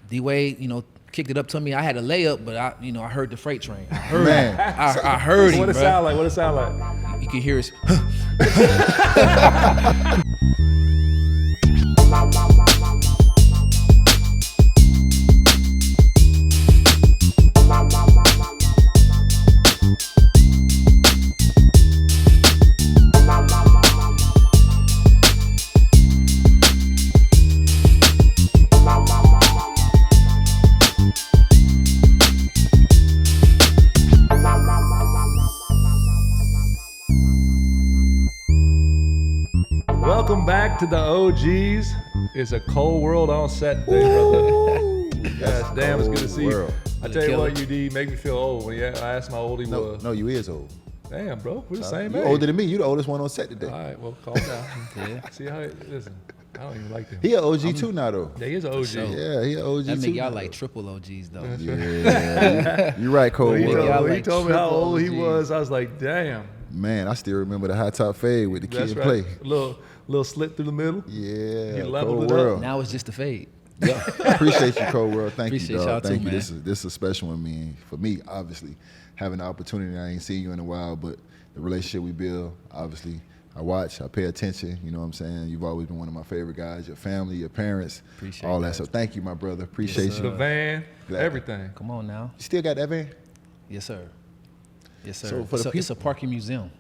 D-Wade, kicked it up to me. I had a layup, but I heard the freight train. I heard him. What it sound like? What it sound like? You can hear it. Welcome back to the OGs. It's a cold world on set today, brother. Gosh damn, it's good to see you. I tell you what, UD, make me feel old when I asked how old he was. No, you is old. Damn, bro, we're the same You age. older than me. You the oldest one on set today. All right, well, calm down. Yeah. See how listen, I don't even like him. He an OG too now though. Yeah, he is an OG. Yeah, he an OG That too. make y'all now, like though. triple OGs though. Yeah, you right, Cole. He like told me how triple old he OGs. was. I was like, damn. Man, I still remember the high top fade with the That's kid right. play. Little slit through the middle. Yeah, He leveled Cold it up. World. Now it's just a fade. Yeah, appreciate you, Cold World. Thank Appreciate you, y'all dog. too, Thank you. man. This is a special one, for me, obviously, having the opportunity. I ain't seen you in a while, but the relationship we build, obviously, I watch, I pay attention. You know what I'm saying? You've always been one of my favorite guys. Your family, your parents, Appreciate all that. that. So thank you, my brother. Appreciate Yes, you. The van, Glad. everything. Come on now. You still got that van? Yes, sir. Yes, sir. So for the It's a parking museum.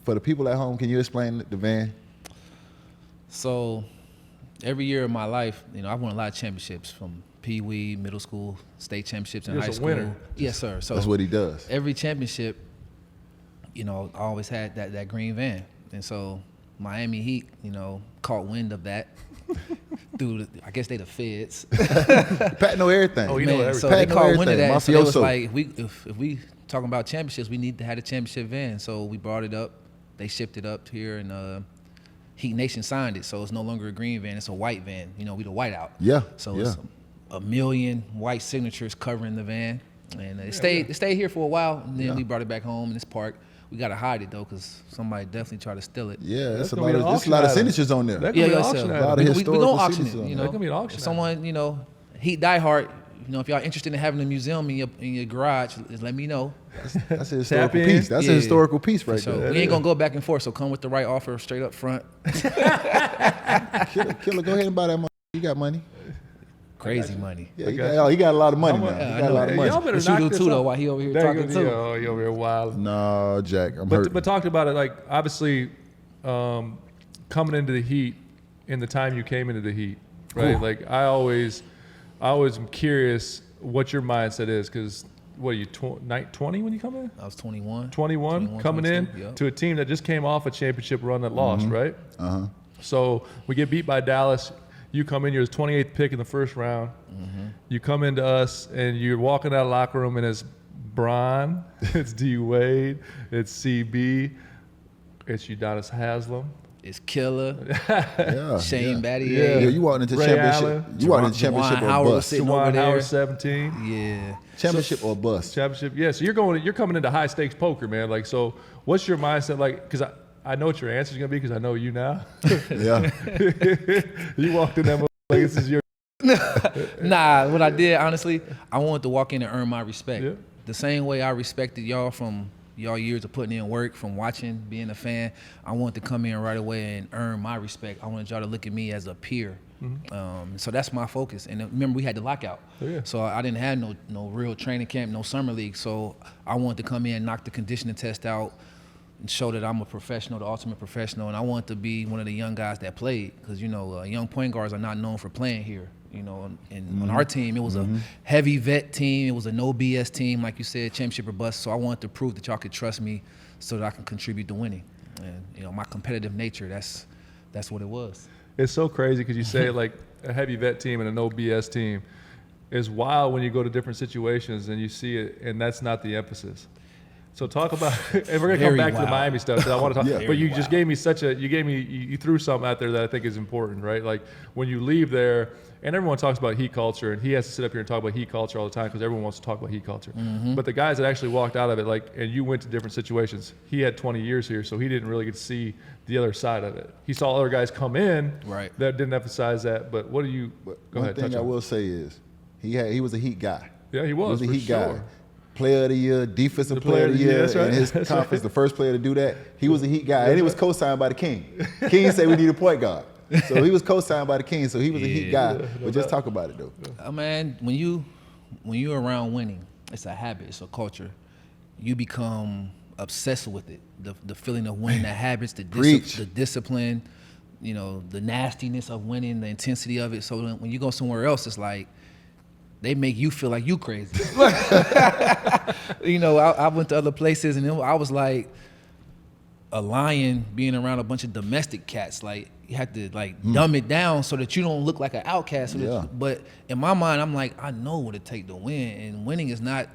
For the people at home, can you explain the van? So every year of my life, I've won a lot of championships from Pee Wee, middle school, state championships in You're high a school. winner. Yes, sir. So That's what he does. every championship, I always had that green van. And so Miami Heat, caught wind of that through I guess they the feds. Pat know everything. Oh, you know everything. So Pat they know caught wind of everything. that. So they was Mafioso. like, if we talking about championships, we need to have a championship van. So we brought it up. They shipped it up here, and Heat Nation signed it. So it's no longer a green van; it's a white van. We the whiteout. Yeah. So yeah. it's a million white signatures covering the van, and it stayed here for a while. And then we brought it back home in this park. We gotta hide it though, cause somebody definitely tried to steal it. Yeah, That's there's a gonna be lot an of auction item. signatures on there. That could be an it's auction a item. lot of we historical gonna auction signatures on it. there. That could be an auction If someone, Heat diehard, if y'all interested in having a museum in your garage, just let me know. That's a historical in. piece. That's a Yeah. historical piece right So there. we ain't gonna go back and forth. So come with the right offer straight up front. Killer, go ahead and buy that money. You got money. Crazy money. Yeah, he got a lot of money now. Yeah, He I got a know. lot of money. Y'all better What you knock do this too, though, up. while he over here There you talking go. too. Oh, you over here wild. No, Jack, I'm hurt. But talked about it, like, obviously, coming into the Heat in the time you came into the Heat, right? Ooh. Like, I always am curious what your mindset is, because what are you, 20 when you come in? I was 21. 21 coming 22, in yep. to a team that just came off a championship run that lost, right? Uh-huh. So we get beat by Dallas. You come in, you're the 28th pick in the first round. You come into us, and you're walking out of the locker room, and it's Bron, it's D-Wade, it's CB, it's Udonis Haslam. It's Killer, Yeah, Shane yeah. Battier. Yeah, you walked into Ray championship. Allen. You walked into Juwan championship or Howard was bust. sitting over Juwan there. Howard, 17. Yeah. Championship or bust. Championship, yeah. So you're coming into high stakes poker, man. Like, so what's your mindset like? Because I know what your answer is gonna be, because I know you now. Yeah. You walked in that motherfucker like this is your. Nah, what I did, honestly, I wanted to walk in and earn my respect. Yeah. The same way I respected y'all from y'all years of putting in work, from watching, being a fan, I wanted to come in right away and earn my respect. I wanted y'all to look at me as a peer. So that's my focus. And remember, we had the lockout. Oh, yeah. So I didn't have no real training camp, no summer league. So I wanted to come in, knock the conditioning test out, and show that I'm a professional, the ultimate professional. And I wanted to be one of the young guys that played, because, young point guards are not known for playing here. And on our team, it was a heavy vet team. It was a no BS team, like you said, championship or bust. So I wanted to prove that y'all could trust me so that I can contribute to winning. And, my competitive nature, that's what it was. It's so crazy because you say like a heavy vet team and a no BS team. It's wild when you go to different situations and you see it, and that's not the emphasis. So talk about, and we're gonna come Very back to the wild. Miami stuff. 'Cause I want to talk, Yeah. but you Very just wild. gave me, you threw something out there that I think is important, right? Like when you leave there, and everyone talks about heat culture, and he has to sit up here and talk about heat culture all the time because everyone wants to talk about heat culture. But the guys that actually walked out of it, like, and you went to different situations. He had 20 years here, so he didn't really get to see the other side of it. He saw other guys come in Right. that didn't emphasize that. But what do you? Go One ahead. thing Touch I on it. will say is he was a Heat guy. Yeah, he He was. was a for Heat sure. guy. Player of the year, defensive The player of the year that's right. in his That's conference, right. the first player to do that. He was a Heat guy, and it was co-signed by the King. King said we need a point guard, so he was co-signed by the King. So he was a Heat guy. But just talk about it though. Man, when you're around winning, it's a habit, it's a culture. You become obsessed with it. The feeling of winning, the habits, the Preach. the discipline, you know, the nastiness of winning, the intensity of it. So when you go somewhere else, it's like they make you feel like you crazy. You know, I went to other places and I was like a lion being around a bunch of domestic cats. Like you have to like dumb it down so that you don't look like an outcast. So that Yeah. but in my mind, I'm like, I know what it takes to win, and winning is not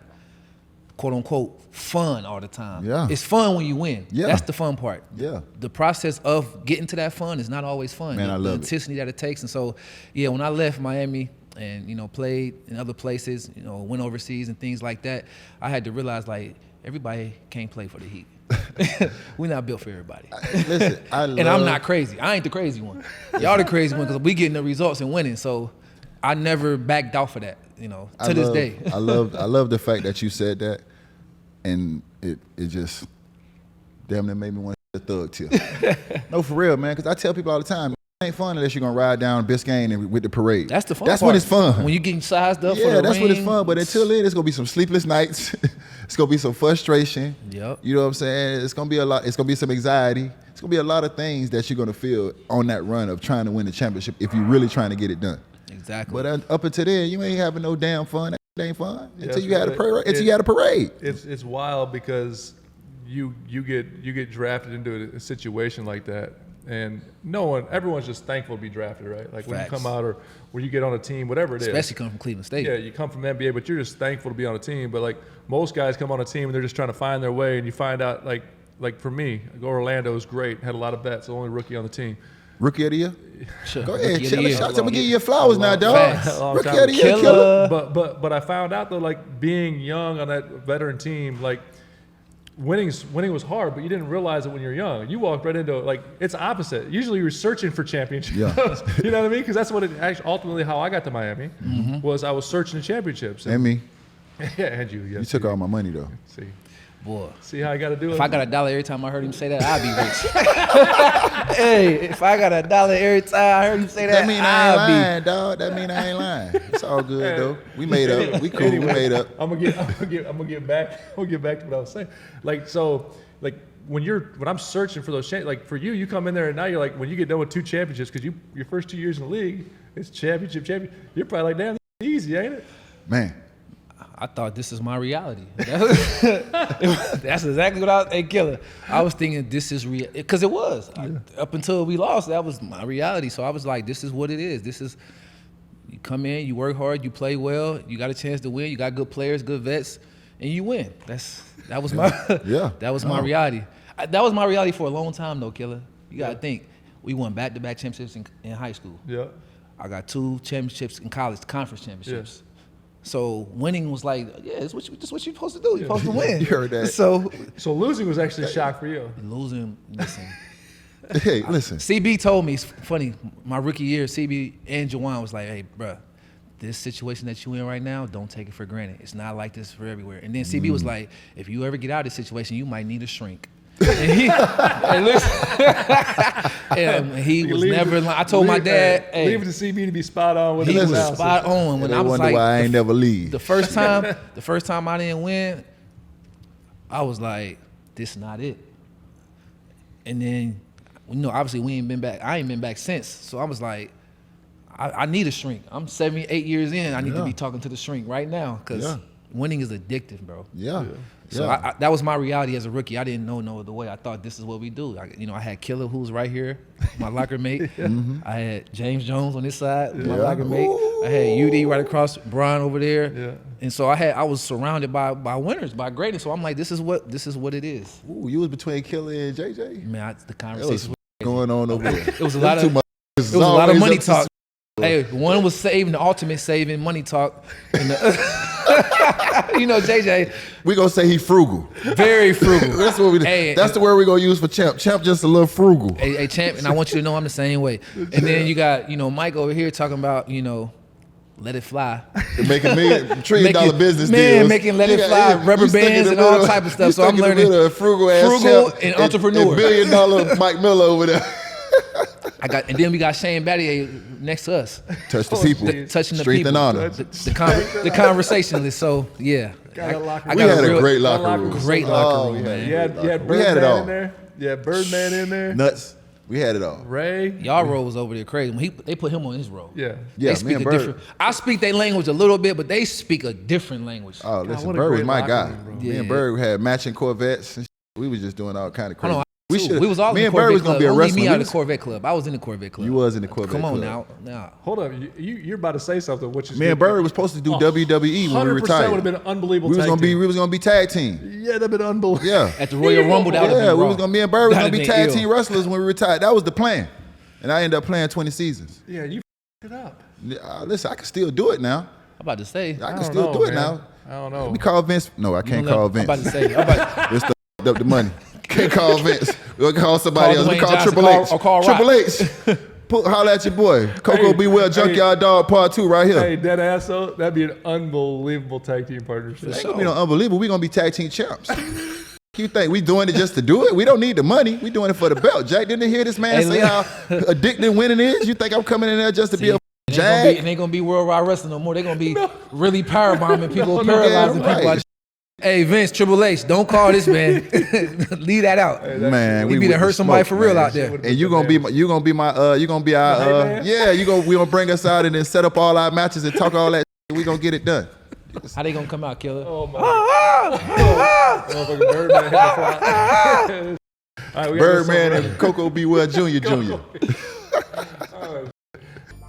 quote unquote fun all the time. Yeah. It's fun when you win. Yeah. That's the fun part. Yeah. The process of getting to that fun is not always fun. Man, I the love it. intensity that it takes. And so, yeah, when I left Miami and, you know, played in other places, you know, went overseas and things like that, I had to realize, like, everybody can't play for the Heat. We're not built for everybody. Listen, And I'm not crazy. I ain't the crazy one. Y'all the crazy one because we getting the results and winning. So I never backed off of that, you know, to this day. I love the fact that you said that, and it just damn near made me want to thug too. No, for real, man. Because I tell people all the time, it ain't fun unless you're gonna ride down Biscayne and with the parade. That's the fun That's part. when it's fun. When you getting sized up for Yeah, the that's when it's ring. fun. But until then, it's gonna be some sleepless nights. It's gonna be some frustration. Yep. You know what I'm saying? It's gonna be a lot. It's gonna be some anxiety. It's gonna be a lot of things that you're gonna feel on that run of trying to win the championship if you're really trying to get it done. Exactly. But up until then, you ain't having no damn fun. That ain't fun Yeah, until you had a but parade. Until you had a parade. It's wild because you get drafted into a situation like that, and everyone's just thankful to be drafted, right? Like when you Facts. come out or when you get on a team, whatever it is. Especially coming from Cleveland State. Yeah, you come from NBA, but you're just thankful to be on a team. But like most guys come on a team and they're just trying to find their way, and you find out like for me, Orlando was great, had a lot of vets, the only rookie on the team. Rookie of the year? Sure. Go Rookie ahead, of the chill. year. Shout out to me. Give you your flowers now, dog. Facts. Long Rookie time. of the year, killer. But I found out though, like being young on that veteran team, like winning was hard, but you didn't realize it when you're young. You walked right into it. Like it's opposite. Usually you're searching for championships. Yeah. You know what I mean? Because that's what it actually ultimately how I got to Miami was I was searching the championships. And me. Yeah, and you. Yes, You took all my money though. Boy. See how I got to do it. If I got a dollar every time I heard him say that, I'd be rich. Hey, if I got a dollar every time I heard him say that, That mean I ain't I'd be. lying, dog. That mean I ain't lying. It's all good though. We made up. We cool. We made up. I'm gonna get back to what I was saying. Like so, like when I'm searching for those like for you come in there and now you're like when you get done with 2 championships because your first 2 years in the league it's championship. You're probably like damn, this is easy, ain't it? Man. I thought this is my reality. That's exactly what I was, hey, Killer. I was thinking this is real, because it was. Up until we lost, that was my reality. So I was like, this is what it is. This is, you come in, you work hard, you play well, you got a chance to win, you got good players, good vets, and you win. That was my Yeah. that was my reality. That was my reality for a long time though, Killer. You gotta think, we won back-to-back championships in high school. Yeah. I got 2 championships in college, conference championships. So winning was like, yeah, this what you're supposed to do. You're supposed to win. You heard that. So So losing was actually a shock for you. losing, listen. Hey, listen. CB told me, it's funny, my rookie year, CB and Jawan was like, hey, bruh, this situation that you in right now, don't take it for granted. It's not like this for everywhere. And then CB was like, if you ever get out of this situation, you might need a shrink. And he was never lying. I told my dad, hey, leave it to CB to be spot on with he his was analysis. spot on when They I was wonder like, why I ain't never leave. the first time I didn't win, I was like, this not it. And then, you know, obviously we ain't been back. I ain't been back since. So I was like, I need a shrink. I'm 7, 8 years in. I need to be talking to the shrink right now because winning is addictive, bro. Yeah. So that was my reality as a rookie. I didn't know no other way. I thought this is what we do. I had Killer, who was right here, my locker mate. I had James Jones on this side, my locker mate. I had UD right across, Brian over there. Yeah. And so I was surrounded by winners, by greatness. So I'm like, this is what it is. Ooh, you was between Killer and JJ. Man, the That conversation was was going on over there. it was a lot of money talk. Hey, one was saving the ultimate saving money talk. And you know, JJ, We gonna say he frugal. very frugal. That's what we. Hey, that's the word we gonna use for Champ. Champ just a little frugal. Hey, Champ, and I want you to know I'm the same way. And then you got, Mike over here talking about, let it fly. Making $1 trillion business man, deals. making let it You fly, got- rubber you stuck in bands the and all middle- type of stuff. you So stuck I'm in the learning middle of frugal ass frugal Champ and entrepreneur. $1 billion Mike Miller over there. And then we got Shane Battier next to us, Touch the people. touching the Strength people, and honor. the conversationalist. So yeah, Got a locker I We got had a real- great locker room. Great locker room, man. You had We had it Birdman all. in there. You had Birdman in there. Nuts. We had it all. Ray. Y'all row was over there crazy. When they put him on his row. Yeah. Yeah, They speak me a and Bird. different. I speak their language a little bit, but they speak a different language. Oh, listen, what a Bird was great my locker guy. room, bro. Me and Yeah. Bird had matching Corvettes. And we was just doing all kind of crazy. Hold on, We too. should. We was all Me in and the Corvette Bird was club. gonna be a Don't leave wrestler. me We out of was- the Corvette club. I was in the Corvette club. You was in the Corvette Come on club. now. Hold up. You're about to say something, which is Me and Bird was supposed to do WWE when we 100% retired. would have been an unbelievable We was tag gonna be team. we was gonna be tag team. Yeah, that'd been unbelievable. Yeah. At the Royal Rumble, that would have Yeah, been we raw. was gonna me and Bird was That'd gonna be been tag ill. team wrestlers when we retired. That was the plan. And I ended up playing 20 seasons. Yeah, you f***ed it up. Listen, I can still do it now. I'm about to say. I can don't still know, do it man. now. I don't know. Let me call Vince. No, I can't call I'm Vince. about to say. It's the up the money. Can't call Vince. We'll call somebody Call else. We Dwayne call Johnson, Triple H. or call Rock. Triple H. Holler at your boy. Coco Hey, Be Well, Junkyard Dog Part 2 right here. Hey, dead ass though, that'd be an unbelievable tag team partnership. Ain't gonna be no unbelievable. We gonna be tag team champs. You think we doing it just to do it? We don't need the money. We doing it for the belt. Jack, didn't hear this man Hey, say look. how addicting winning is? You think I'm coming in there just to be a It Jag? ain't gonna be Worldwide Wrestling no more. They're gonna be really power bombing people, No, paralyzing yeah, people. right. Hey Vince, Triple H, don't call this man. Leave that out. Man, We be with to hurt the somebody smoke, for real man. out there. And you gonna be our hype man? yeah, we gonna bring us out and then set up all our matches and talk all that shit. We gonna get it done. How they gonna come out, killer? Oh my God. Motherfucking Birdman hit the fly. All right, we gotta go Birdman somewhere. and Coco Be Well Jr.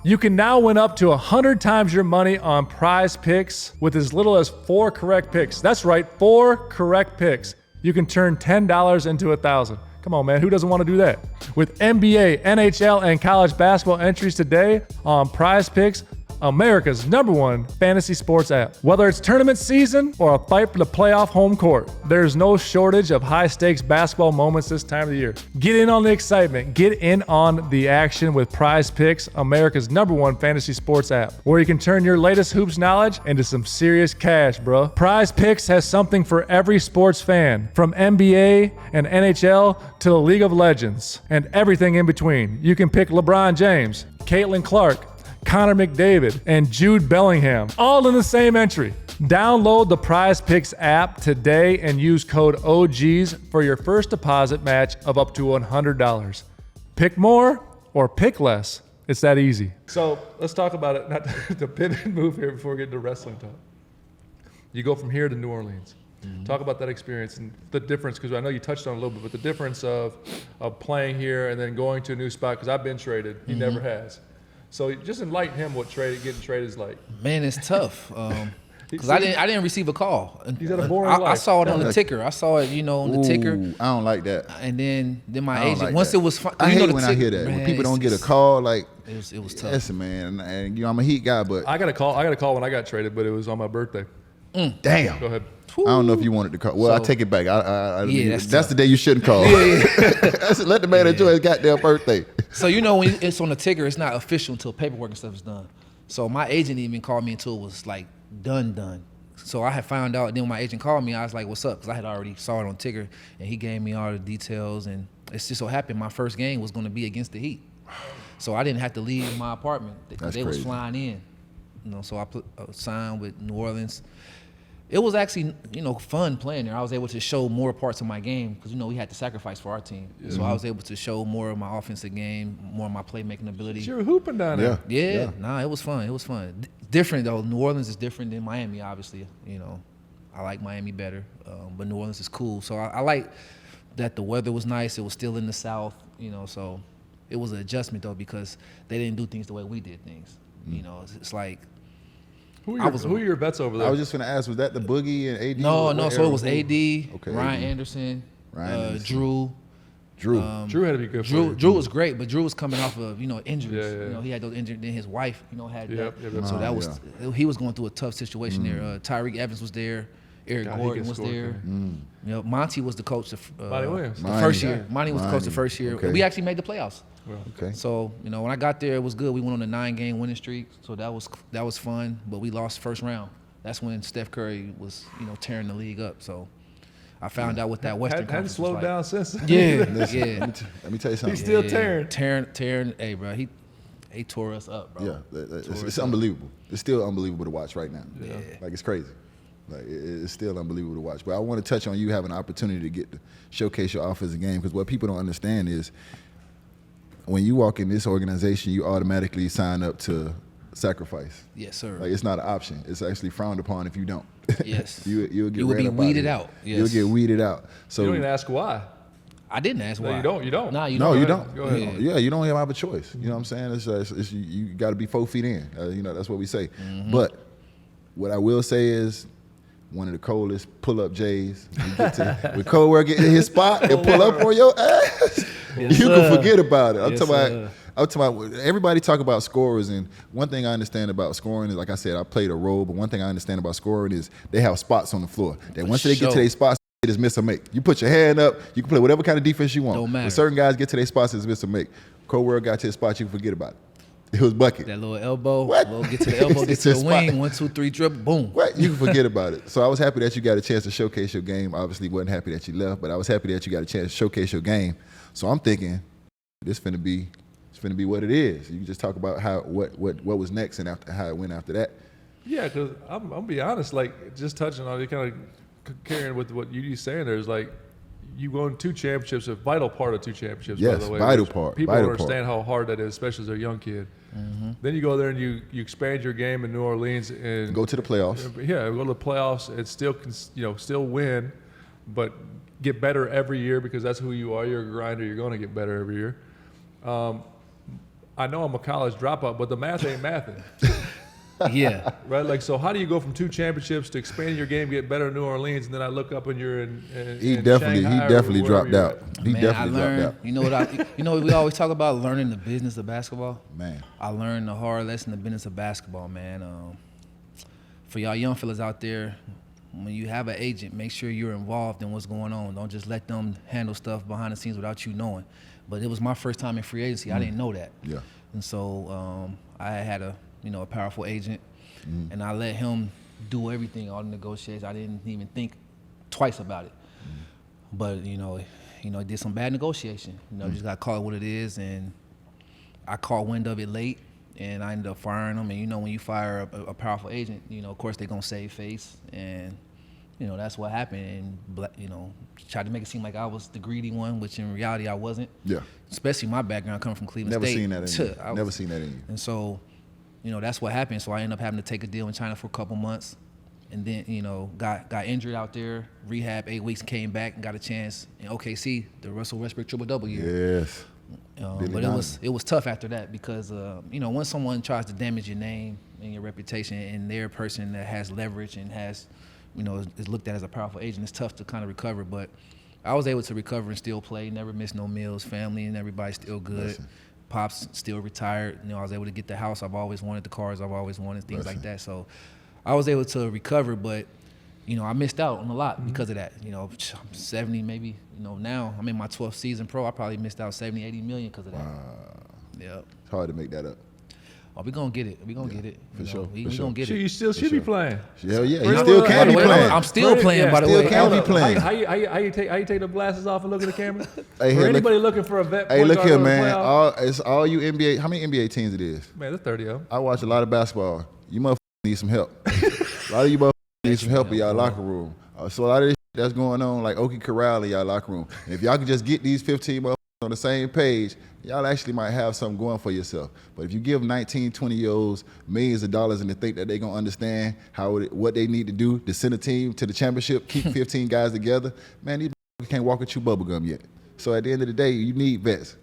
You can now win up to 100 times your money on Prize Picks with as little as 4 correct picks. That's right, 4 correct picks. You can turn $10 into $1,000. Come on, man, who doesn't want to do that? With NBA, NHL, and college basketball entries today on Prize Picks, America's #1 fantasy sports app. Whether it's tournament season or a fight for the playoff home court, there's no shortage of high-stakes basketball moments this time of the year. Get in on the excitement. Get in on the action with Prize Picks, America's #1 fantasy sports app, where you can turn your latest hoops knowledge into some serious cash, bro. Prize Picks has something for every sports fan, from NBA and NHL to the League of Legends and everything in between. You can pick LeBron James, Caitlin Clark, Connor McDavid, and Jude Bellingham, all in the same entry. Download the Prize Picks app today and use code OGs for your first deposit match of up to $100. Pick more or pick less. It's that easy. So let's talk about it, not to pivot and move here before we get into wrestling talk. You go from here to New Orleans. Talk about that experience and the difference, because I know you touched on it a little bit, but the difference of playing here and then going to a new spot, because I've been traded. He never has. So just enlighten him what getting traded is like. Man, it's tough. Because I didn't receive a call. He's had a boring I life. saw it on the ticker. I saw it, on the ticker. Ooh, I don't like that. And then my I don't agent, like once that. it was fun. I hate the when I ticker- hear that. When man, people don't get a it's- call, like, It was tough. listen, man, and I'm a Heat guy, but I got a call when I got traded, but it was on my birthday. damn. Go ahead. I don't know if you wanted to call. Well, I So- take it back. Yeah, that's that's the day you shouldn't call. Let the man enjoy his goddamn birthday. So when it's on the ticker, it's not official until paperwork and stuff is done. So my agent didn't even call me until it was like done. So I had found out. Then when my agent called me, I was like, "What's up?" Because I had already saw it on ticker, and he gave me all the details. And it just so happened my first game was going to be against the Heat, so I didn't have to leave my apartment because That's they was crazy. flying in. So I signed with New Orleans. It was actually, fun playing there. I was able to show more parts of my game because, we had to sacrifice for our team. So I was able to show more of my offensive game, more of my playmaking ability. You were hooping down there. Yeah, it was fun. It was fun. Different though. New Orleans is different than Miami, obviously. I like Miami better, but New Orleans is cool. So I like that the weather was nice. It was still in the South, so it was an adjustment though because they didn't do things the way we did things. It's like Who are your vets over there? I was just going to ask, was that the Boogie and AD? No. So it was AD, Okay, Ryan AD. Anderson, Anderson. Drew. Drew had to be good for you. Drew was great, but Drew was coming off of injuries. Yeah. He had those injuries. Then his wife, had that. Yep. So that was he was going through a tough situation there. Tyreek Evans was there. Eric Gordon was there. Monty was the coach. Monty Williams. The first year. Monty was the coach the first year. Okay. We actually made the playoffs. Okay. So when I got there, it was good. We went on a 9-game winning streak, so that was fun. But we lost first round. That's when Steph Curry was tearing the league up. So I found out what that Western Hadn't Conference was slowed like. down since. Yeah. Let me tell you something. He's still tearing. Tearing. Hey, bro, he tore us up, bro. Yeah, it's unbelievable. It's still unbelievable to watch right now. Yeah. Like, it's crazy. Like, it's still unbelievable to watch. But I want to touch on you having an opportunity to get to showcase your offensive game, because what people don't understand is when you walk in this organization, you automatically sign up to sacrifice. Yes, sir. Like, it's not an option. It's actually frowned upon if you don't. Yes. You'll get You will ran be up weeded here. out. Yes. You'll get weeded out. So You don't even ask why. I didn't ask why. No, you don't. Nah, you no, don't. you don't. Go ahead. Yeah, you don't even have a choice. You know what I'm saying? It's you got to be 4 feet in. That's what we say. But what I will say is, one of the coldest pull-up J's. When Cole get in his spot and pull up on your ass, Yes, you sir. can forget about it. I'm Yes, talking about everybody talk about scorers, and one thing I understand about scoring is, like I said, I played a role, but one thing I understand about scoring is they have spots on the floor. That once they get to their spots, it is miss or make. You put your hand up, you can play whatever kind of defense you want. Don't matter. When certain guys get to their spots, it's miss or make. Cole World got to his spot, you can forget about it. It was bucket. That little elbow, What? get to the elbow, get It's to the just wing, spot. 1, 2, 3, dribble, boom. What? You can forget about it. So I was happy that you got a chance to showcase your game. Obviously, wasn't happy that you left, but I was happy that you got a chance to showcase your game. So I'm thinking, it's finna be what it is. You can just talk about what was next and how it went after that. Yeah, because I'm gonna be honest. Like, just touching on it, kind of carrying with what you're saying. There's like, you won 2 championships, a vital part of 2 championships. Yes, by the way, vital which part, People vital don't understand how hard that is, especially as a young kid. Then you go there and you expand your game in New Orleans and Go to the playoffs. Yeah, go to the playoffs and still win, but get better every year, because that's who you are. You're a grinder. You're going to get better every year. I know I'm a college dropout, but the math ain't mathing. Yeah. Right? Like, so how do you go from 2 championships to expanding your game, get better in New Orleans, and then I look up and you're in He definitely dropped out. He Man, definitely I learned, dropped out. you know what we always talk about, learning the business of basketball. Man. I learned the hard lesson, the business of basketball, man. For y'all young fellas out there, when you have an agent, make sure you're involved in what's going on. Don't just let them handle stuff behind the scenes without you knowing. But it was my first time in free agency. I didn't know that. Yeah. And so I had a powerful agent, and I let him do everything, all the negotiations. I didn't even think twice about it. But he did some bad negotiation. Just got to call it what it is, and I caught wind of it late, and I ended up firing him. And when you fire a powerful agent, of course they're gonna save face, and that's what happened. And tried to make it seem like I was the greedy one, which in reality I wasn't. Yeah. Especially my background coming from Cleveland Never State. seen that in you. Never seen that in you. And so, that's what happened. So I ended up having to take a deal in China for a couple months, and then got injured out there, rehab 8 weeks, came back and got a chance in OKC, the Russell Westbrook triple-double year. Yes. But it was tough after that, because when someone tries to damage your name and your reputation, and they're a person that has leverage and has is looked at as a powerful agent, it's tough to kind of recover. But I was able to recover and still play, never missed no meals, family and everybody still good. Listen. Pops still retired. I was able to get the house I've always wanted, the cars I've always wanted, things like that. So I was able to recover, but I missed out on a lot because of that. I'm 70 maybe. Now I'm in my 12th season pro. I probably missed out 70, 80 million because of that. Yep. It's hard to make that up. Oh, we gonna get it. We gonna get it. For sure. We For sure. gonna get You it. still should be playing. Hell yeah. Pretty You still well. can By be the way, playing. I'm still playing, by the still way. can be playing. How you take the glasses off and look at the camera? Hey, For here, anybody looking for a vet, Hey, point look guard here, in the man. playoff, It's all you NBA. How many NBA teams it is? man, they're 30 of them. I watch a lot of basketball. You motherfuckers need some help. A lot of you motherfuckers need some help in y'all locker room. So a lot of this shit that's going on, like Okie Corral in y'all locker room. And if y'all could just get these 15 motherfuckers on the same page, y'all actually might have something going for yourself. But if you give 19, 20-year-olds millions of dollars and they think that they're going to understand what they need to do to send a team to the championship, keep 15 guys together, man, these motherfuckers can't walk and chew bubblegum yet. So at the end of the day, you need vets.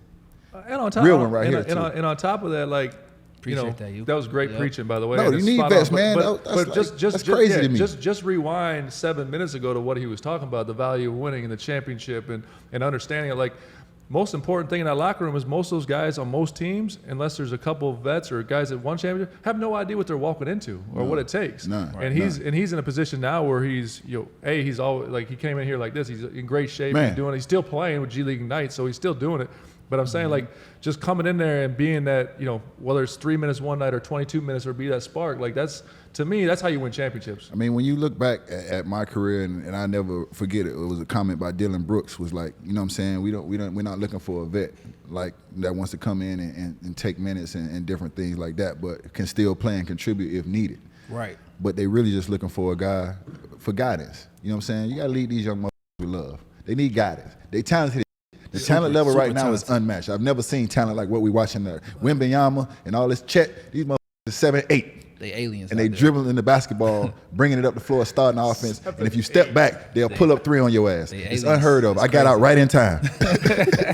And on top, Real one right here, and on top of that, like, Appreciate that, you. That was great preaching, by the way. No, and you it's need spot vets, on. man. But That's crazy to me. Just rewind 7 minutes ago to what he was talking about, the value of winning and the championship and understanding it. Like, most important thing in that locker room is most of those guys on most teams, unless there's a couple of vets or guys that won championship, have no idea what they're walking into or what it takes. None. And he's in a position now where he's he's always like, he came in here like this. He's in great shape. Man. He's still playing with G League Ignite, so he's still doing it. But I'm saying, like, just coming in there and being that, whether it's 3 minutes one night or 22 minutes or be that spark, like, that's, to me, that's how you win championships. I mean, when you look back at my career, and I never forget it, it was a comment by Dylan Brooks, was like, you know what I'm saying, we're not looking for a vet like that wants to come in and take minutes and different things like that, but can still play and contribute if needed. Right. But they really just looking for a guy for guidance. You know what I'm saying? You got to lead these young motherfuckers with love. They need guidance. They talented. The talent level right now is unmatched. I've never seen talent like what we watching there. Wembanyama and all this Chet, these motherfuckers are 7'8". They aliens. And they dribbling the basketball, bringing it up the floor, starting the offense. And if you step back, they'll pull up 3 on your ass. It's unheard of. I got out right in time.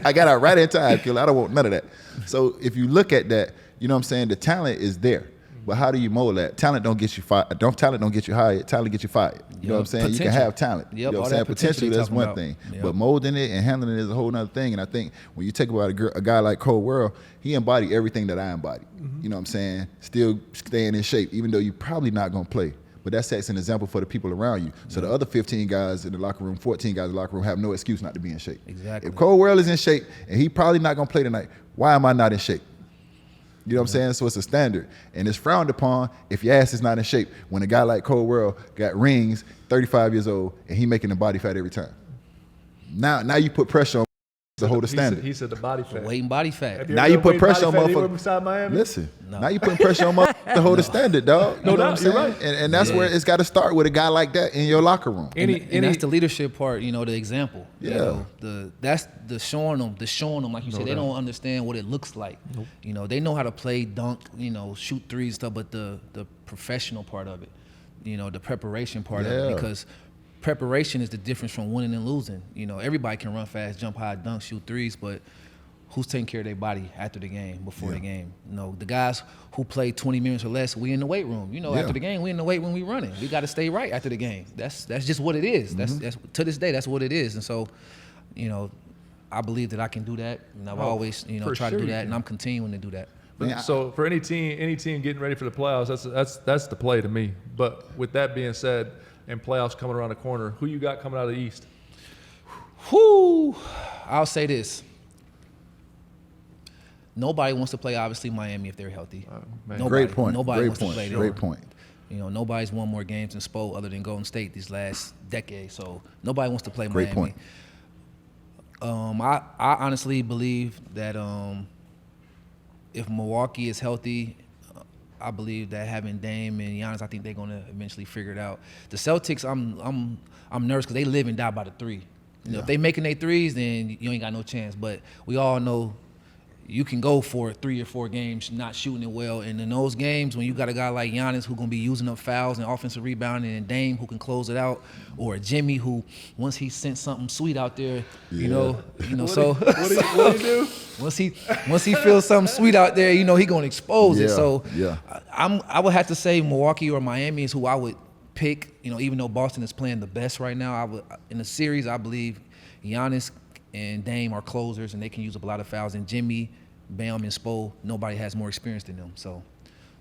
I got out right in time, killer. I don't want none of that. So if you look at that, you know what I'm saying, the talent is there. But how do you mold that? Talent don't get you fired. Talent don't get you hired. Talent get you fired. You know what I'm saying? Potential. You can have talent. Yep, You know what all I'm saying? that potential Potential, that's one about. thing. Yep. But molding it and handling it is a whole other thing. And I think when you take about a guy like Cole World, he embodied everything that I embodied. You know what I'm saying? Still staying in shape, even though you're probably not going to play. But that sets an example for the people around you. So the other 15 guys in the locker room, 14 guys in the locker room have no excuse not to be in shape. Exactly. If Cole World is in shape and he probably not going to play tonight, why am I not in shape? You know what I'm saying? So it's a standard. And it's frowned upon if your ass is not in shape when a guy like Cole World got rings, 35 years old, and he making the body fat every time. Now you put pressure on to hold the standard. He said the body fat. Weight and body fat. Now you put pressure on motherfuckers. Beside Miami? Listen, now you putting pressure on motherfuckers to hold the standard, dog. No You know doubt, what I'm you're saying? right. And that's where it's got to start with a guy like that in your locker room. And that's the leadership part, the example. Yeah. That's the showing them, like you said, they don't understand what it looks like. Nope. They know how to play, dunk, shoot threes and stuff, but the professional part of it, the preparation part of it, because preparation is the difference from winning and losing. Everybody can run fast, jump high, dunk, shoot threes, but who's taking care of their body after the game, before the game? The guys who play 20 minutes or less, we in the weight room. After the game, we in the weight room, we running. We got to stay right after the game. That's just what it is. That's to this day, that's what it is. And so, I believe that I can do that, and I've always, tried to do that, and I'm continuing to do that. So for any team getting ready for the playoffs, that's the play to me. But with that being said, and playoffs coming around the corner, who you got coming out of the East? Whoo! I'll say this. Nobody wants to play, obviously, Miami if they're healthy. Great point. Nobody Great wants point. to play them. Great point. Nobody's won more games than Spo other than Golden State these last decade. So nobody wants to play Great Miami. point. I honestly believe that if Milwaukee is healthy, I believe that having Dame and Giannis, I think they're going to eventually figure it out. The Celtics, I'm nervous because they live and die by the three. If they making their threes, then you ain't got no chance. But we all know you can go for 3 or 4 games not shooting it well. And in those games, when you got a guy like Giannis who's going to be using up fouls and offensive rebounding, and Dame who can close it out, or Jimmy who, once he sent something sweet out there, so What do you do? once he feels something sweet out there, he going to expose it. So I would have to say Milwaukee or Miami is who I would pick. Even though Boston is playing the best right now, in the series I believe Giannis and Dame are closers, and they can use up a lot of fouls. And Jimmy, Bam, and Spo, nobody has more experience than them. So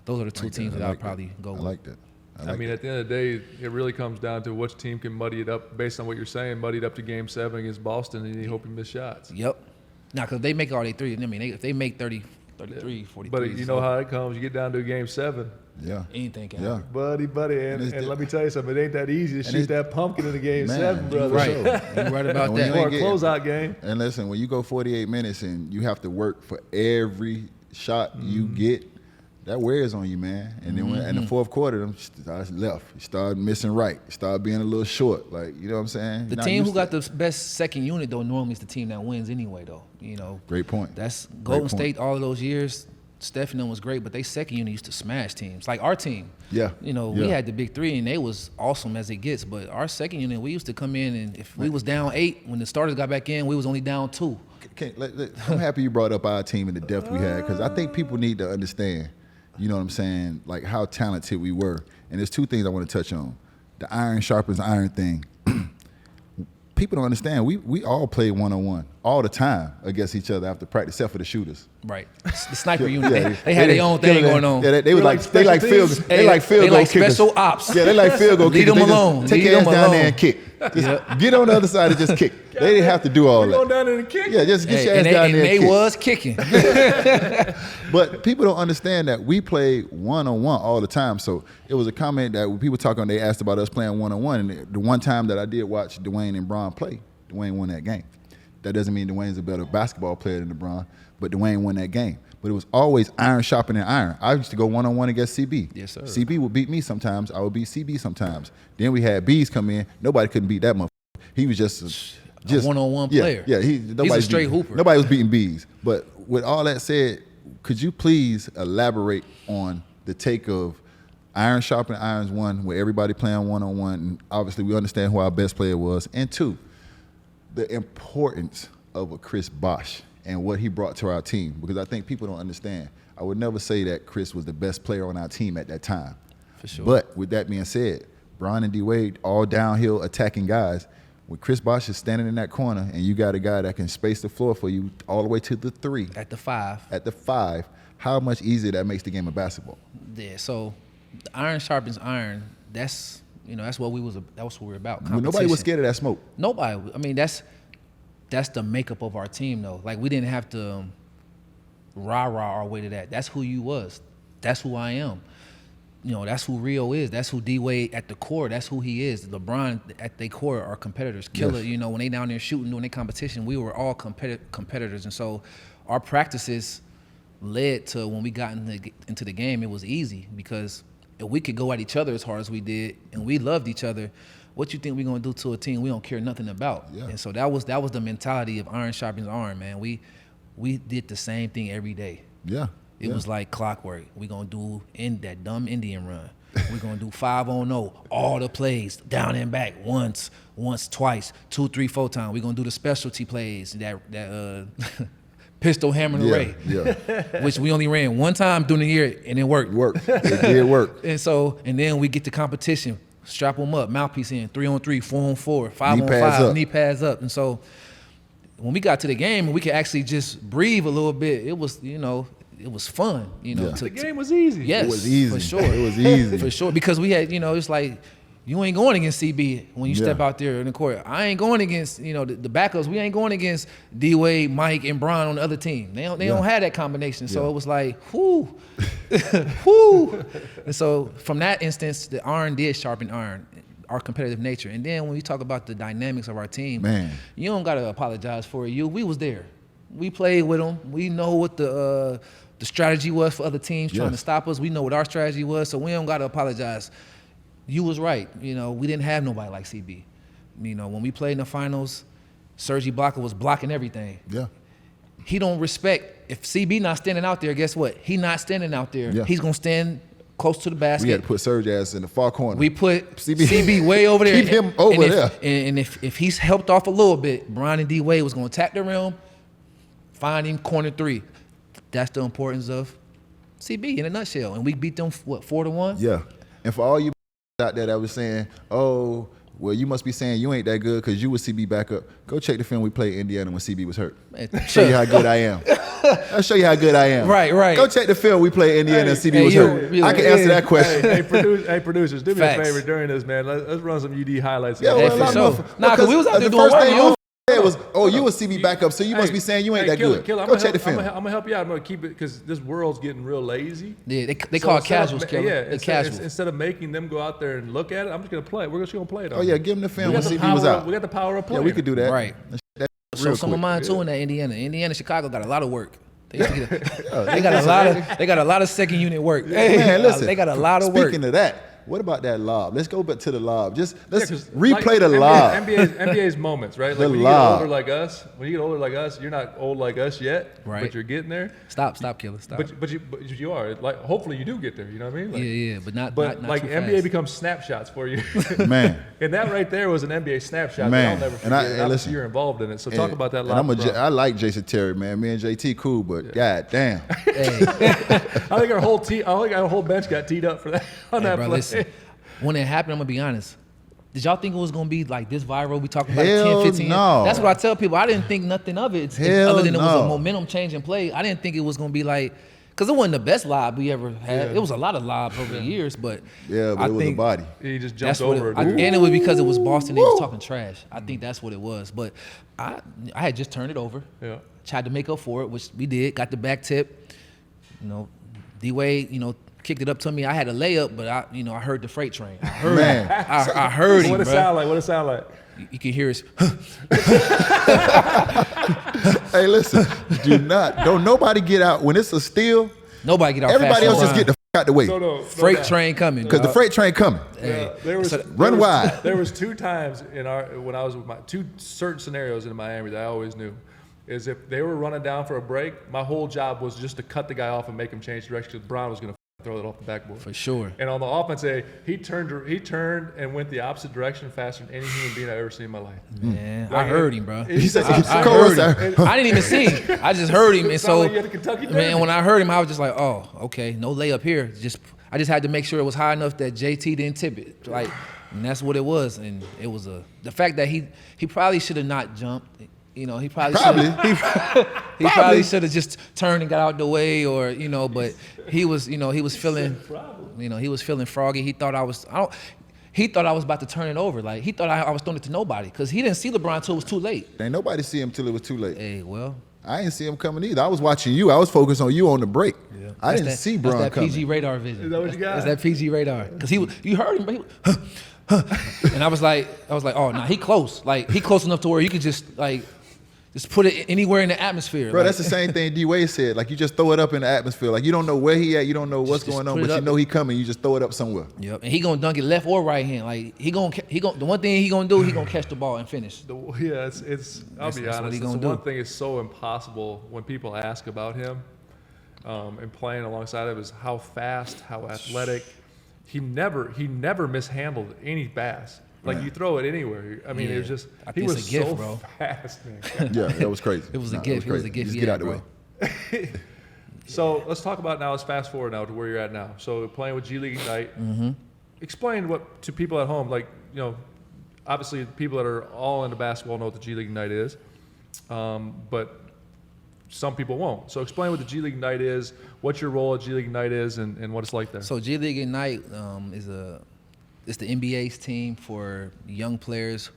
those are the two teams that I'd probably go with. I like that. I mean, at the end of the day, it really comes down to which team can muddy it up based on what you're saying, muddy it up to Game 7 against Boston, and you hope you miss shots. Yep. Now, because they make all their threes. I mean, if they make 30, 33, 43. But you know how it comes. You get down to a Game 7. Yeah. Anything can Yeah. happen. Buddy, and let me tell you something. It ain't that easy to shoot that pumpkin in the Game 7, brother. Right. You're right about And when that. you Or ain't a getting- closeout game. And listen, when you go 48 minutes and you have to work for every shot you get, that wears on you, man. And then in the fourth quarter, them starts left. You start missing right. You start being a little short. Like, you know what I'm saying? The Not team who used to got it. the best second unit, though, normally is the team that wins anyway, though. Great point. That's Great Golden point. State all of those years. Steph and them was great, but they second unit used to smash teams. Like our team. Yeah. We had the big three, and they was awesome as it gets. But our second unit, we used to come in, and if we was down 8, when the starters got back in, we was only down 2. I'm happy you brought up our team and the depth we had, because I think people need to understand you know what I'm saying, like how talented we were. And there's two things I want to touch on. The iron sharpens iron thing. People don't understand. We all play one-on-one all the time against each other after practice, except for the shooters. Right. The sniper unit. They had their own thing going on. Yeah, they like field goal kickers. Special ops. Yeah, they like field goal kickers. Leave them alone. Take your ass down there and kick. Just get on the other side and just kick. They didn't have to do all that. Go down there and kick? Yeah, just get your ass down there and they kick. was kicking. But people don't understand that we play one-on-one all the time. So it was a comment that when people talking, they asked about us playing one-on-one. And the one time that I did watch Dwayne and Bron play, Dwayne won that game. That doesn't mean Dwayne's a better basketball player than LeBron, but Dwayne won that game. But it was always iron sharpening iron. I used to go one-on-one against CB. Yes, sir. CB would beat me sometimes. I would beat CB sometimes. Then we had B's come in. Nobody couldn't beat that motherfucker. He was just a one-on-one player. Yeah, he's a straight hooper. Nobody was beating B's. But with all that said, could you please elaborate on the take of iron sharpening irons, one, where everybody playing one-on-one, and obviously we understand who our best player was, and two, the importance of a Chris Bosh and what he brought to our team, because I think people don't understand. I would never say that Chris was the best player on our team at that time. For sure. But with that being said, Bron and D-Wade, all downhill attacking guys. When Chris Bosh is standing in that corner and you got a guy that can space the floor for you all the way to the 3. At the 5. At the 5, how much easier that makes the game of basketball. Yeah, so the iron sharpens iron. That's what we were about. When nobody was scared of that smoke. Nobody. I mean, that's the makeup of our team, though. Like, we didn't have to rah-rah our way to that. That's who you was. That's who I am. That's who Rio is. That's who D-Wade at the core. That's who he is. LeBron at their core are competitors. Killer, yes. When they down there shooting, doing their competition, we were all competitors. And so our practices led to when we got into the game, it was easy because if we could go at each other as hard as we did and we loved each other, what you think we're going to do to a team we don't care nothing about? Yeah. And so that was the mentality of iron sharpens iron, man. We did the same thing every day. Yeah. It was like clockwork. We're going to do that dumb Indian run. We're going to do 5-on-0, all the plays, down and back, once, twice, 2, 3, 4 times. We're going to do the specialty plays, that pistol hammer and array, which we only ran one time during the year, and it worked. It did work. And then we get to competition, strap them up, mouthpiece in, 3-on-3, 4-on-4, 5-on-5, knee pads up. And so when we got to the game and we could actually just breathe a little bit, it was, it was fun, The game was easy. Yes, it was easy. for sure. It was easy. For sure, because we had, it's like, you ain't going against CB when you step out there in the court. I ain't going against, the backups. We ain't going against D-Wade, Mike, and Bron on the other team. They don't have that combination. So it was like, whoo, whoo. And so from that instance, the iron did sharpen iron, our competitive nature. And then when we talk about the dynamics of our team, man, you don't got to apologize for it. We was there. We played with them. We know what the strategy was for other teams trying to stop us. We know what our strategy was, so we don't got to apologize. You was right. We didn't have nobody like CB. When we played in the finals, Serge Ibaka was blocking everything. Yeah. He don't respect. If CB not standing out there, guess what? He not standing out there. Yeah. He's going to stand close to the basket. We had to put Serge ass in the far corner. We put CB way over there. Keep him over there. And if he's helped off a little bit, Bron and D-Wade was going to attack the rim, find him, corner 3. That's the importance of CB in a nutshell. And we beat them, 4-1? Yeah. And for all you out there that was saying, oh, well, you must be saying you ain't that good because you was CB backup. Go check the film we played Indiana when CB was hurt. Show you how good I am. I'll show you how good I am. Right. Go check the film we played Indiana and CB was hurt. I can answer that question. Hey, producers, do me a favor during this, man. Let's run some UD highlights. Yeah, for sure. Because we was out there the doing first thing work. said was, oh, you a CB backup, so you must be saying you ain't that good. Go check the film. I'm gonna help you out. I'm gonna keep it because this world's getting real lazy. Yeah, they call it casuals, Killer. Yeah, casuals. Instead of making them go out there and look at it, I'm just gonna play it. We're just gonna play it. Oh yeah, give them the film when CB was out. We got the power of play. Yeah, we could do that. Right. So some of mine too in that Indiana, Chicago got a lot of work. They got a lot of second unit work. Man, listen. They got a lot of work. Speaking of that, what about that lob? Let's go back to the lob. Let's 'cause replay like the lob. NBA's moments, right? Like The when you lob. get older like us, you're not old like us yet, Right. but you're getting there. Stop, Killer, stop. But you are. Like, hopefully you do get there. You know what I mean? Like, yeah, but not But not like too NBA fast. becomes snapshots for you. Man. And that right there was an NBA snapshot Man. that I'll never And forget. I- And and obviously listen. you're involved in it. So talk about that And lob. I like Jason Terry, man. Me and JT cool, but god damn. Hey, I think our whole bench got teed up for that on that bro, play. listen. When it happened, I'm gonna be honest. Did y'all think it was gonna be like this viral? We talking about Hell 10, 15. no. That's what I tell people. I didn't think nothing of it. Hell other than it was no. a momentum changing play. I didn't think it was gonna be like, because it wasn't the best lob we ever had. Yeah. It was a lot of lobs over the years, but Yeah, but I it was a think body. He just that's jumped what over it, it. and it was because it was Boston. They was talking trash. I think that's what it was. But I had just turned it over. Yeah. Tried to make up for it, which we did. Got the back tip. D Wade, kicked it up to me. I had a layup, but I heard the freight train. I heard Man. him. I heard him, What it bro. sound like? What it sound like? You can hear his. Hey, listen, don't nobody get out when it's a steal. Nobody get out Everybody fast else on just line. get the out the way No Freight doubt. train coming. because the freight train coming. Yeah, there was, Run wide. There was 2 times when I was with my 2 certain scenarios in Miami that I always knew is if they were running down for a break, my whole job was just to cut the guy off and make him change direction because Brown was going to throw it off the backboard. For sure. And on the offense, he turned and went the opposite direction faster than any human being I've ever seen in my life. Man, Like, I heard him, bro. He said, I Cole heard said, him. I didn't even see him. I just heard him, and Sound so like you had a Kentucky Derby. man, when I heard him, I was just like, oh, okay, no layup here. I just had to make sure it was high enough that JT didn't tip it. Like, and that's what it was. And it was the fact that he probably should have not jumped. He probably should have just turned and got out the way, or but he was feeling he was feeling froggy. He thought I was about to turn it over. Like he thought I was throwing it to nobody because he didn't see LeBron till it was too late. ain't nobody see him till it was too late. Hey, well, I didn't see him coming either. I was watching you. I was focused on you on the break. yeah. I That's didn't that- see that's Bron that coming. PG radar vision. Is that what you got? That's that PG radar. Because you heard him, but he was, and I was like, oh, nah, he close. Like he close enough to where you could just put it anywhere in the atmosphere. Bro, like, that's the same thing D Wade said. Like you just throw it up in the atmosphere. Like you don't know where he at, you don't know what's Just going on, put it but you up. know he coming. You just throw it up somewhere. Yep, and he gonna dunk it left or right hand. Like he gonna the one thing he gonna do, he gonna catch the ball and finish. Yeah, it's. I'll be That's what honest. he It's gonna the do. one thing is so impossible when people ask about him, and playing alongside him is how fast, how athletic. He never mishandled any pass. Like you throw it anywhere. I mean, Yeah. it was just I he think was it's a gift, so bro. fast, man. Yeah, that was crazy. It was a Nah, gift. It was a crazy. gift. Just Yeah, get out the bro. way. So let's talk about now. Let's fast forward now to where you're at now. So playing with G League Ignite. Mm-hmm. Explain what to people at home. Like obviously people that are all into basketball know what the G League Ignite is, but some people won't. So explain what the G League Ignite is, what your role at G League Ignite is, and what it's like there. So G League Ignite it's the NBA's team for young players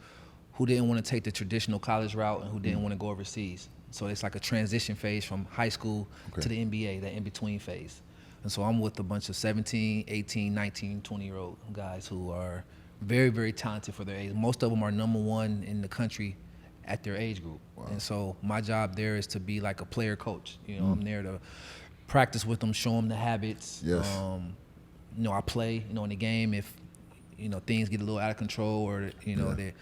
who didn't want to take the traditional college route and who didn't want to go overseas. So it's like a transition phase from high school to the NBA, that in-between phase. And so I'm with a bunch of 17, 18, 19, 20-year-old guys who are very, very talented for their age. Most of them are #1 in the country at their age group. Wow. And so my job there is to be like a player coach. I'm there to practice with them, show them the habits. Yes. I play, in the game if, things get a little out of control or, they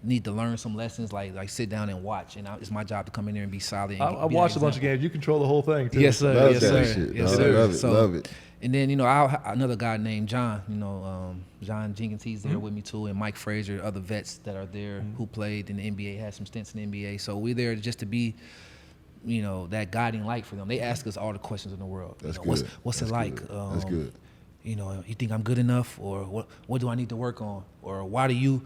need to learn some lessons, like sit down and watch. And it's my job to come in there and be solid. And I've be watched that a bunch of example. games. You control the whole thing, too. Yes, sir. Love Yes, that sir. shit, Yes, dog. sir. Love it, So, love it. And then, I'll have another guy named John, John Jenkins, he's there with me too, and Mike Frazier, other vets that are there who played in the NBA, had some stints in the NBA. So we're there just to be, that guiding light for them. They ask us all the questions in the world. That's good. What's That's it like? good. That's good. You think I'm good enough, or what do I need to work on, or why do you,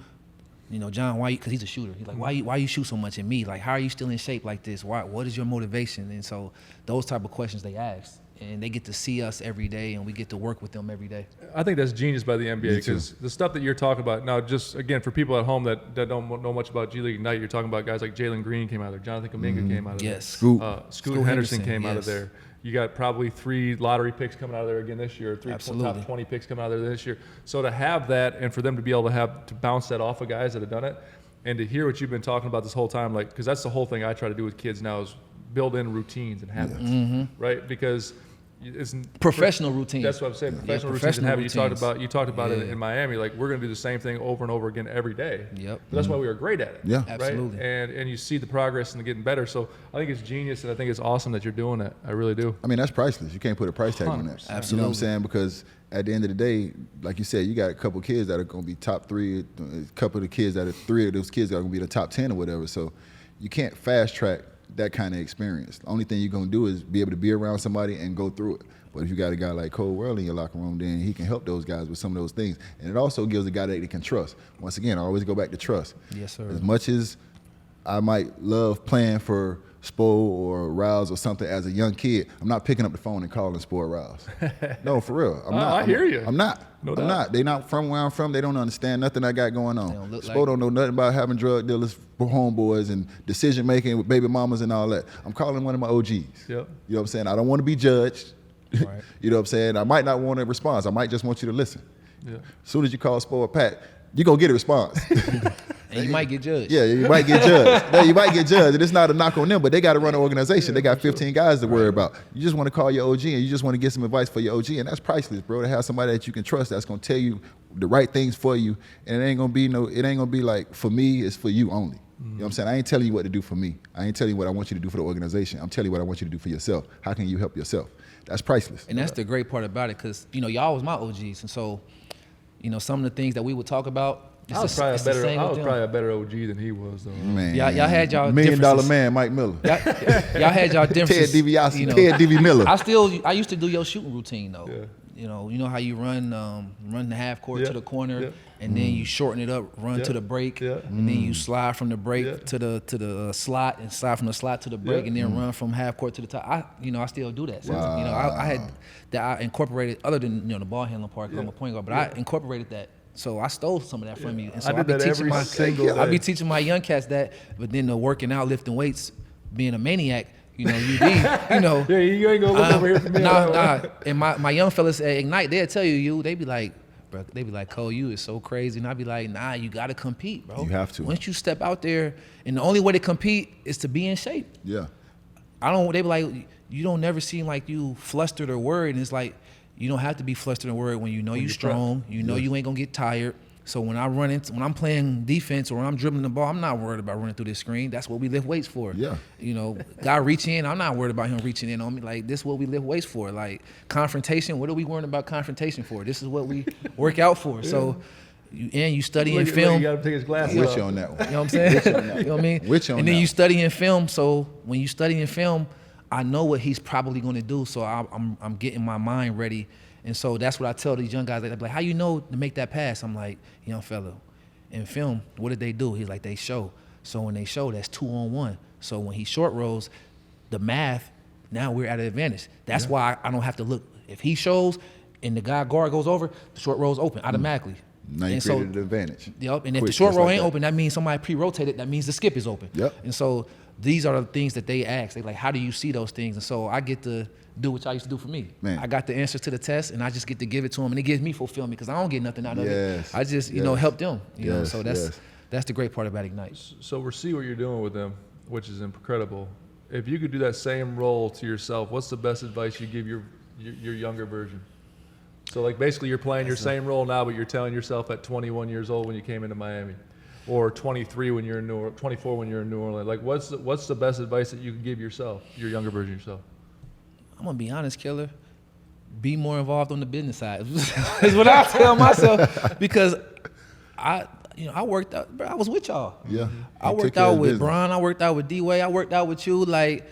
John, why? Because he's a shooter. He's like, why you shoot so much in me? Like, how are you still in shape like this? What is your motivation? And so those type of questions they ask, and they get to see us every day, and we get to work with them every day. I think that's genius by the NBA Me too. because the stuff that you're talking about now, just again for people at home that don't know much about G League Ignite, you're talking about guys like Jalen Green came out of there, Jonathan Kuminga came out of Yes. Scoop. there, Scoot Scoot Henderson Henderson, came out of yes. there. You got probably 3 lottery picks coming out of there again this year, 3 Absolutely. top 20 picks coming out of there this year. So to have that and for them to be able to bounce that off of guys that have done it, and to hear what you've been talking about this whole time, like because that's the whole thing I try to do with kids now is build in routines and habits, right? Because it's Professional routine. That's what I'm saying. Professional routines and habits. You talked about it in Miami. Like, we're going to do the same thing over and over again every day. Yep. But that's why we were great at it. Yeah. Right? Absolutely. And you see the progress and getting better. So I think it's genius, and I think it's awesome that you're doing it. I really do. I mean, that's priceless. You can't put a price tag on that. 100%. Absolutely. You know what I'm saying? Because at the end of the day, like you said, you got a couple of kids that are going to be top 3, a couple of the kids that are 3 of those kids that are going to be the top 10 or whatever. So you can't fast track that kind of experience. The only thing you're going to do is be able to be around somebody and go through it. But if you got a guy like Cole Worley in your locker room, then he can help those guys with some of those things. And it also gives a guy that they can trust. Once again, I always go back to trust. Yes, sir. As much as I might love playing for Spo or Rouse or something as a young kid, I'm not picking up the phone and calling Spo or Rouse. No, for real. I'm not. I hear you. I'm not. No I'm doubt. not. They not from where I'm from. They don't understand nothing I got going on. They don't look Spo like don't know nothing about having drug dealers for homeboys and decision making with baby mamas and all that. I'm calling one of my OGs. Yep. You know what I'm saying? I don't want to be judged. Right. You know what I'm saying? I might not want a response. I might just want you to listen. Yeah. As soon as you call Spo or Pat, you're going to get a response. And you might get judged. Yeah, you might get judged. No, you might get judged. And it's not a knock on them, but they got to run an organization. They got 15 guys to worry about. You just want to call your OG and you just want to get some advice for your OG. And that's priceless, bro, to have somebody that you can trust that's going to tell you the right things for you. And it ain't going to be like, for me, it's for you only. You know what I'm saying? I ain't telling you what to do for me. I ain't telling you what I want you to do for the organization. I'm telling you what I want you to do for yourself. How can you help yourself? That's priceless. And that's the great part about it, because, y'all was my OGs. And so, some of the things that we would talk about, I was probably a better OG than he was, though. Man, Y'all had y'all $1 million differences. man, Mike Miller. Y'all had y'all Ted differences. DiBiase, Ted D.V. Miller. I used to do your shooting routine though. Yeah. You know how you run the half court Yeah. to the corner, Yeah. and then you shorten it up, run Yeah. to the break, Yeah. and then you slide from the break Yeah. to the slot, and slide from the slot to the break, Yeah. and then run from half court to the top. I still do that. So, Wow. I had that I incorporated, other than the ball handling part, 'cause I'm a point guard, but I incorporated that. So I stole some of that from you, and so I did that every single day. I be teaching my young cats that, but then the working out, lifting weights, being a maniac, you ain't gonna look over here for me. Nah. And my young fellas at Ignite, they'll tell they be like, bro, they be like, Cole, you is so crazy. And I be like, nah, you gotta compete, bro. You have to. Once you step out there, and the only way to compete is to be in shape. Yeah. They be like, you don't never seem like you flustered or worried. And it's like, you don't have to be flustered and worried when you know you're strong. You know you ain't gonna get tired. So when I'm playing defense or when I'm dribbling the ball, I'm not worried about running through this screen. That's what we lift weights for. Yeah. Guy reach in, I'm not worried about him reaching in on me. Like, this is what we lift weights for. Like, confrontation, what are we worrying about confrontation for? This is what we work out for. Yeah. So, you study in film. You gotta take his glasses With off. you on that one. You know what I'm saying? You know what I mean? With you on and then that you one. study in film. So when you study in film, I know what he's probably going to do. So I'm getting my mind ready. And so that's what I tell these young guys. They're like, how you know to make that pass? I'm like, young fella, in film, what did they do? He's like, they show. So when they show, that's 2-on-1. So when he short rolls, the math, now we're at an advantage. That's why I don't have to look. If he shows and the guard goes over, the short roll's open automatically. Now you created an advantage. Yep, and if Quick, the short just roll like ain't that. open, that means somebody pre-rotated. That means the skip is open. Yep. And so these are the things that they ask. They like, how do you see those things? And so I get to do what y'all used to do for me. Man. I got the answers to the test, and I just get to give it to them, and it gives me fulfillment because I don't get nothing out of Yes. it. I just, Yes. help them. You know, Yes. so that's the great part about Ignite. So we see what you're doing with them, which is incredible. If you could do that same role to yourself, what's the best advice you give your younger version? So like basically you're playing your same role now, but you're telling yourself at 21 years old when you came into Miami, or 23 when you're in 24 when you're in New Orleans. Like what's the best advice that you can give yourself, your younger version of yourself? I'm gonna be honest, Killer. Be more involved on the business side. Is what I tell myself, because I worked out. Bro, I was with y'all. Yeah. I You took worked care out of with business. Bron. I worked out with D-Way. I worked out with you. Like,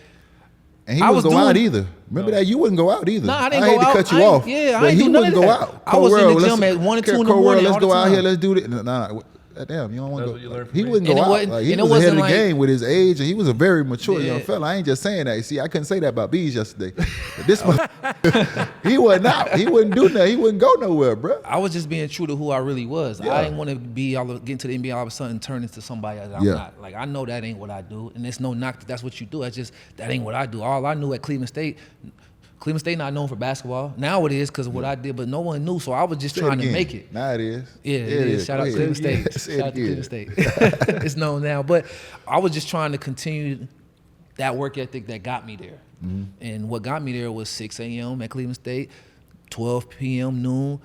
And he I wouldn't was go out doing- either. Remember that? You wouldn't go out either. Nah, I didn't hate go out. to cut you I ain't- off. yeah, I but ain't he do none wouldn't of go that. out. I was in the Let's- gym at 1 and 2 in the Cole World, morning let's all the go out time. here. Let's do it. Nah, damn, you don't want That's to what you go. learned from He me. wouldn't And go it out. wasn't- Like, he and it was ahead of wasn't the like- game with his age, and he was a very mature Yeah. young fella. I ain't just saying that. See, I couldn't say that about Bees yesterday. But this one, he wasn't out. He wouldn't do nothing. He wouldn't go nowhere, bro. I was just being true to who I really was. Yeah. I didn't want to get into the NBA all of a sudden and turn into somebody that I'm Yeah. not. Like, I know that ain't what I do, and it's no knock that that's what you do. That ain't what I do. All I knew at Cleveland State not known for basketball. Now it is because of what I did, but no one knew, so I was just Say it trying to again. make it. Now it is. Yeah, it is. Shout out to Go Cleveland ahead. State. Say it Shout out to again. Cleveland State. It's known now, but I was just trying to continue that work ethic that got me there. And what got me there was 6 a.m. at Cleveland State, 12 p.m. noon,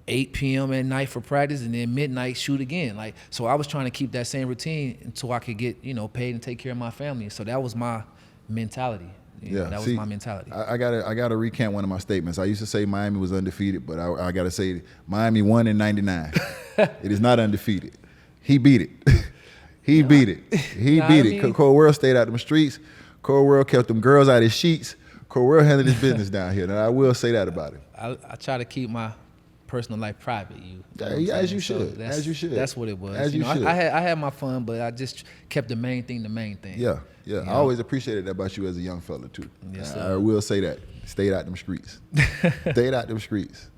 8 p.m. at night for practice, and then midnight shoot again. Like, so I was trying to keep that same routine until I could get, paid and take care of my family. So that was my mentality. That was my mentality. I gotta recant one of my statements. I used to say Miami was undefeated, but I gotta say Miami won in '99. It is not undefeated. He beat it. He beat it. Cole World stayed out them streets. Cole World kept them girls out his sheets. Cole World handled his business down here. Now I will say that about him. I try to keep my personal life private. As you should. That's what it was. As you should. I had my fun, but I just kept the main thing the main thing. Yeah. I always appreciated that about you as a young fella too. Yes, sir. I will say that. Stayed out them streets. Stayed out them streets.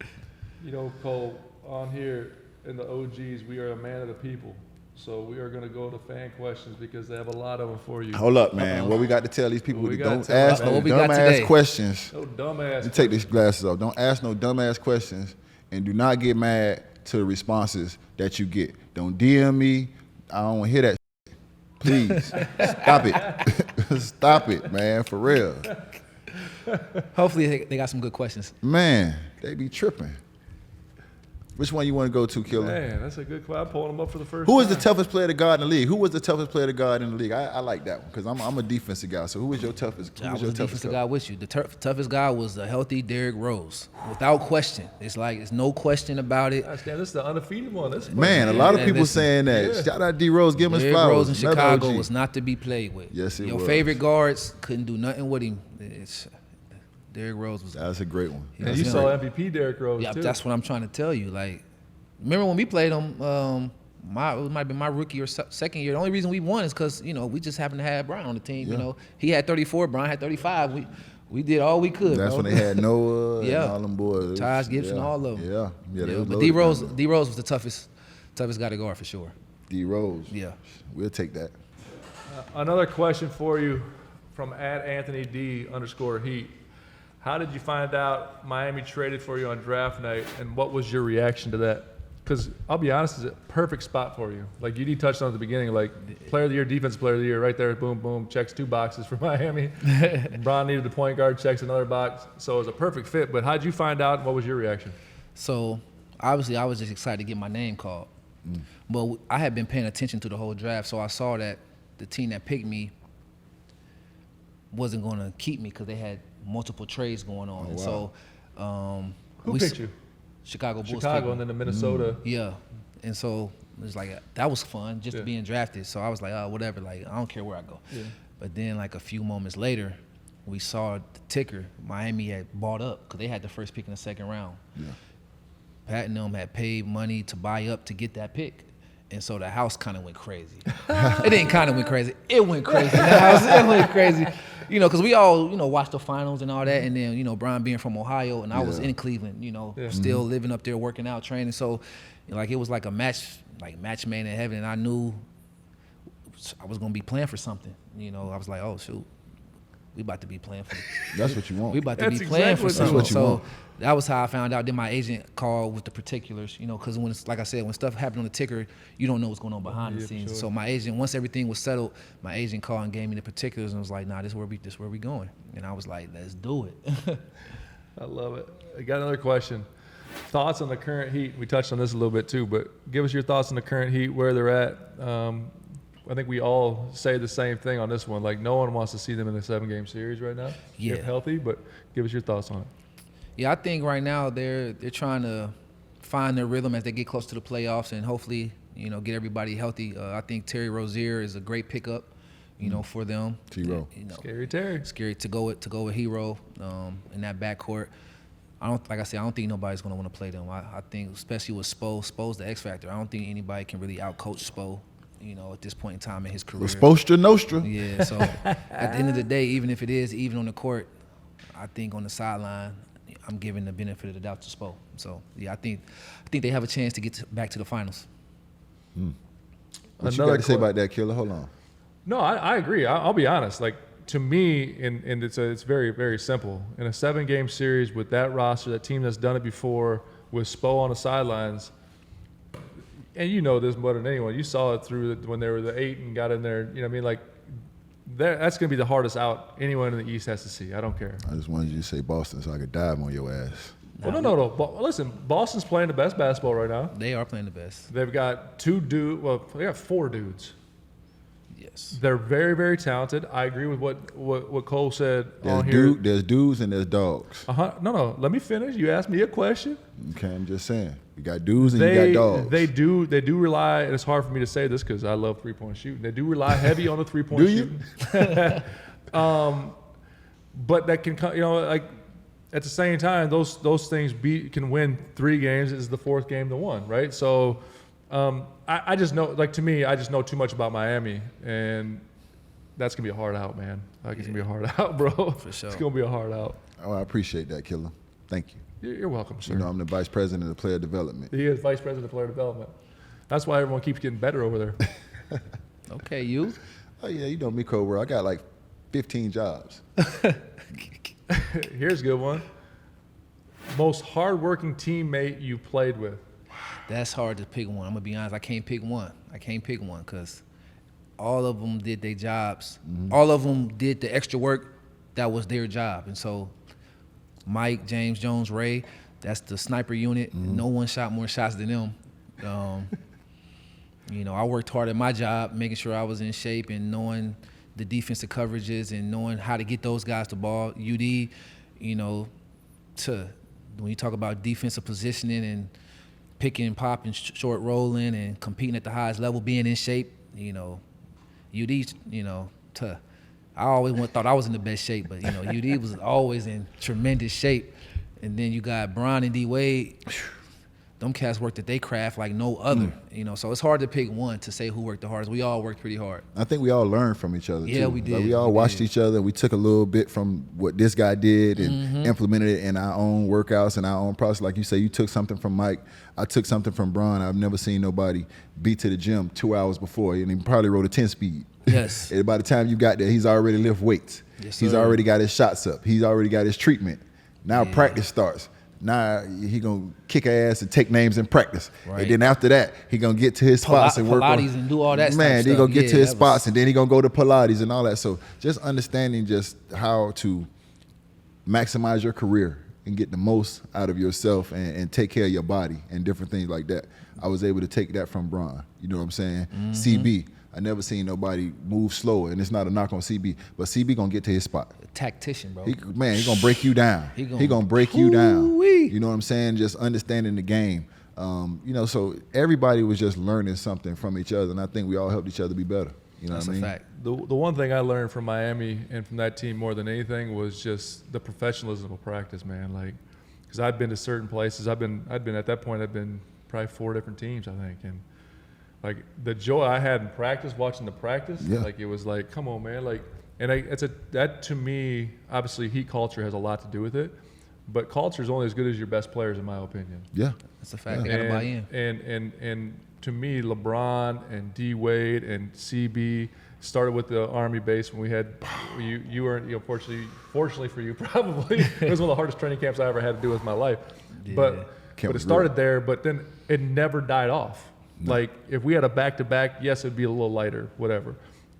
Cole, on here in the OGs, we are a man of the people. So we are going to go to fan questions because they have a lot of them for you. Hold up, man. What we got to tell these people? Don't ask no what we got dumbass today. questions. No dumbass. You take these glasses off. Don't ask no dumbass questions, and do not get mad to the responses that you get. Don't DM me. I don't want to hear that shit. Please, stop it. Stop it, man, for real. Hopefully they got some good questions. Man, they be tripping. Which one you want to go to, Killer? Man, that's a good question. I'm pulling them up for the first Who time. is the toughest player to guard in the league? Who was the toughest player to guard in the league? I like that one because I'm a defensive guy. So who was your toughest? I was the defensive guy with you. The toughest guy was the healthy Derrick Rose, without question. It's no question about it. This is the undefeated one. Man, a lot of people saying that. Yeah. Shout out D Rose, give him his Derrick flowers. Rose in Chicago OG. was not to be played with. Yes, it Your was. favorite guards couldn't do nothing with him. Derrick Rose was. That's a great one. And you saw MVP Derrick Rose too. That's what I'm trying to tell you. Like, remember when we played him? It might have been my rookie or second year. The only reason we won is because we just happened to have Brown on the team. Yeah. He had 34, Brown had 35. We did all we could. That's when they had Noah and all them boys. Taj Gibson, all of them. Yeah. But D Rose was the toughest guy to guard for sure. D Rose. Yeah. We'll take that. Another question for you from @AnthonyD_Heat. How did you find out Miami traded for you on draft night, and what was your reaction to that? Because I'll be honest, it's a perfect spot for you. Like you touched on at the beginning, like player of the year, defensive player of the year, right there, boom, boom, checks 2 boxes for Miami. LeBron needed the point guard, checks another box. So it was a perfect fit. But how did you find out, and what was your reaction? So obviously I was just excited to get my name called. But I had been paying attention to the whole draft, so I saw that the team that picked me wasn't going to keep me because they had multiple trades going on. And so who picked you? Chicago Bulls. Chicago and then the Minnesota. Yeah. And so it was like, that was fun just being drafted. So I was like, oh, whatever. Like, I don't care where I go. Yeah. But then like a few moments later, we saw the ticker. Miami had bought up because they had the first pick in the second round. Yeah. Pat and them had paid money to buy up to get that pick. And so the house kind of went crazy. It didn't kind of went crazy. It went crazy. It went crazy. Because we all, watched the finals and all that. And then, Brian being from Ohio and I was in Cleveland, still living up there, working out, training. So, it was like a match made in heaven. And I knew I was going to be playing for something. I was like, oh, shoot. We about to be playing for That's what you want. We about to be playing for something. That's what you want. That was how I found out. Then my agent called with the particulars, because when it's, like I said, when stuff happened on the ticker, you don't know what's going on behind the scenes. Sure. So my agent, once everything was settled, my agent called and gave me the particulars and was like, nah, this is where we going. And I was like, let's do it. I love it. I got another question. Thoughts on the current Heat? We touched on this a little bit too, but give us your thoughts on the current Heat, where they're at. I think we all say the same thing on this one. Like, no one wants to see them in a 7-game series right now. Yeah. Get healthy, but give us your thoughts on it. Yeah, I think right now they're trying to find their rhythm as they get close to the playoffs and hopefully, get everybody healthy. I think Terry Rozier is a great pickup, for them. T-Row. Scary Terry. Scary to go with Hero in that backcourt. I don't think nobody's going to want to play them. I think, especially with Spo. Spo's the X factor. I don't think anybody can really outcoach Spo. At this point in time in his career. Spostra Nostra. Yeah, so at the end of the day, even if it is even on the court, I think on the sideline, I'm giving the benefit of the doubt to Spo. So yeah, I think they have a chance to get back to the finals. What you got to say about that, Killer? Hold on. No, I agree. I'll be honest. Like, to me, and it's very, very simple. In a 7-game series with that roster, that team that's done it before, with Spo on the sidelines. And this more than anyone. You saw it through when they were the 8 and got in there. Like, that's going to be the hardest out anyone in the East has to see. I don't care. I just wanted you to say Boston so I could dive on your ass. Well, no. Listen, Boston's playing the best basketball right now. They are playing the best. They've got they got 4 dudes. Yes. They're very, very talented. I agree with what Cole said on here. There's dudes and there's dogs. No. Let me finish. You asked me a question. Okay, I'm just saying. You got dudes and you got dogs. They do rely, and it's hard for me to say this because I love 3-point shooting. They do rely heavy on the 3-point shooting. But that can, like at the same time, those things can win 3 games. Is the 4th game the one, right? So I just know, like, to me, I just know too much about Miami, and that's gonna be a hard out, man. Like, it's gonna be a hard out, bro. For sure. It's gonna be a hard out. Oh, I appreciate that, Killer. Thank you. You're welcome, sir. You know, I'm the vice president of player development. He is vice president of player development. That's why everyone keeps getting better over there. Okay, you. Oh yeah, you know me, Cobra. I got like 15 jobs. Here's a good one. Most hardworking teammate you played with. That's hard to pick one. I'm gonna be honest. I can't pick one because all of them did their jobs. Mm-hmm. All of them did the extra work that was their job. And so Mike, James, Jones, Ray, that's the sniper unit. Mm-hmm. No one shot more shots than them. I worked hard at my job, making sure I was in shape and knowing the defensive coverages and knowing how to get those guys the ball. UD, when you talk about defensive positioning and picking and popping, short rolling and competing at the highest level, being in shape, UD, I always thought I was in the best shape, but UD was always in tremendous shape. And then you got Bron and D Wade. Them cats worked at their craft like no other. So it's hard to pick one to say who worked the hardest. We all worked pretty hard. I think we all learned from each other. Yeah, too. we did. Like we all watched each other. We took a little bit from what this guy did and implemented it in our own workouts and our own process. Like you say, you took something from Mike. I took something from Bron. I've never seen nobody be to the gym 2 hours before, and he probably rode a 10-speed. Yes. And by the time you got there, he's already lift weights. Yes, he's already got his shots up. He's already got his treatment. Now practice starts. Now he gonna kick ass and take names in practice, right. And then after that he gonna get to his spots and work on Pilates and do all that. Man, then he gonna get to his spots and then he gonna go to Pilates and all that. So just understanding just how to maximize your career and get the most out of yourself and take care of your body and different things like that. I was able to take that from Bron. You know what I'm saying? CB. I never seen nobody move slower, and it's not a knock on CB, but CB gonna get to his spot. A tactician, bro. He gonna break you down. He gonna break you down. You know what I'm saying? Just understanding the game. So everybody was just learning something from each other, and I think we all helped each other be better. You know That's what I mean? That's a fact. The one thing I learned from Miami and from that team more than anything was just the professionalism of practice, man. Like, because I've been to certain places. I've been at that point. I've been probably 4 different teams, I think, and like the joy I had in practice, watching the practice, like it was like, come on, man, like, and that to me, obviously, Heat culture has a lot to do with it, but culture is only as good as your best players, in my opinion. Yeah, that's a fact. They gotta buy in. And to me, LeBron and D Wade and CB started with the Army base when we had you weren't, fortunately for you, probably it was one of the hardest training camps I ever had to do with my life, but it started there, but then it never died off. No. Like, if we had a back-to-back, yes, it'd be a little lighter, whatever.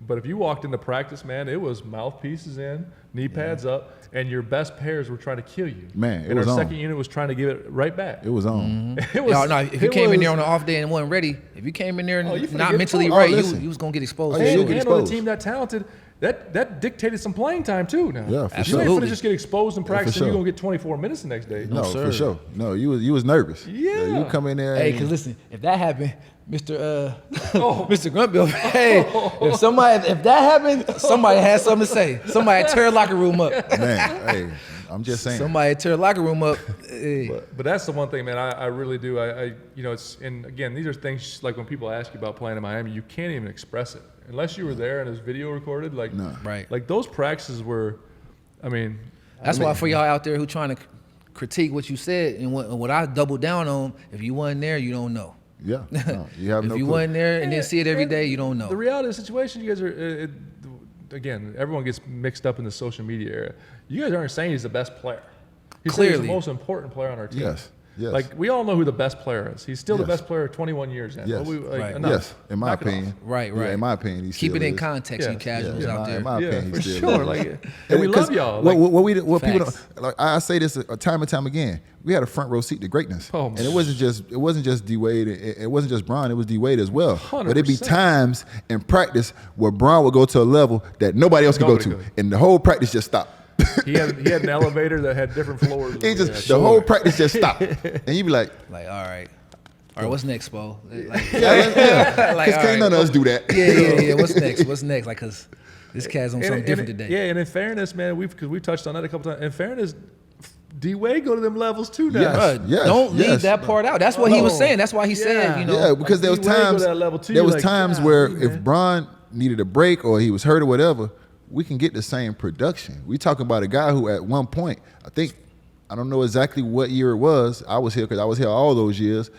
But if you walked into practice, man, it was mouthpieces in, knee pads up, and your best pairs were trying to kill you. Man, and our second unit was trying to give it right back. It was on. If you came in there on an off day and wasn't ready, if you came in there not mentally right, you was going to get exposed. And on a team that talented, that dictated some playing time, too, now. Yeah, for sure. You ain't going to just get exposed in practice and you're going to get 24 minutes the next day. No, for sure. No, you was nervous. Yeah. You come in there. Hey, because listen, if that happened, Mr. Gruntbill, hey, if that happened, somebody had something to say. Somebody tear the locker room up. Man, hey, I'm just saying. Somebody tear the locker room up. Hey. But that's the one thing, man. I really do. It's, and again, these are things like when people ask you about playing in Miami, you can't even express it unless you were there and there's video recorded. Like, right. Like those practices were, That's why for y'all out there who trying to critique what you said and what I doubled down on, if you wasn't there, you don't know. Yeah, no, you have no If you clue. wasn't there and then see it every day, you don't know. The reality of the situation, you guys are, again, everyone gets mixed up in the social media era. You guys aren't saying he's the best player. He's saying he's the most important player on our team. Yes. Yes. Like, we all know who the best player is. He's still the Yes. best player 21 years in. Yes. Right. Enough. Yes, in my Knock it off. opinion. Right. Yeah, in my opinion, he Keep still it in is. context, you Yes. casuals Yeah, out there. in my Yeah, opinion, for he still sure. is. Like, and we love y'all. What, Like, what people Facts. don't, like, I say this time and time again. We had a front row seat to greatness, Oh, and it wasn't just D Wade. It wasn't just Bron. It was D Wade as well. 100%. But it'd be times in practice where Bron would go to a level that nobody else could Nobody go to, could. and the whole practice just stopped. he had an elevator that had different floors. He just the whole practice just stopped, and you'd be like, Like, all right, what's next, Bo? Like, yeah, like, because all can't none of us do that. yeah. What's next? What's next? Like, cause this cat's on something different today. Yeah, and in fairness, man, because we've touched on that a couple times. In fairness, D Wade go to them levels too now. Yes. Bruh, don't leave that part out. That's what he was saying. That's why he said, you know. Yeah, because there was D-Wade go to times that level too, there was like, times God, where man. if Bron needed a break or he was hurt or whatever, we can get the same production. We talking about a guy who at one point, I don't know exactly what year it was. I was here because I was here all those years.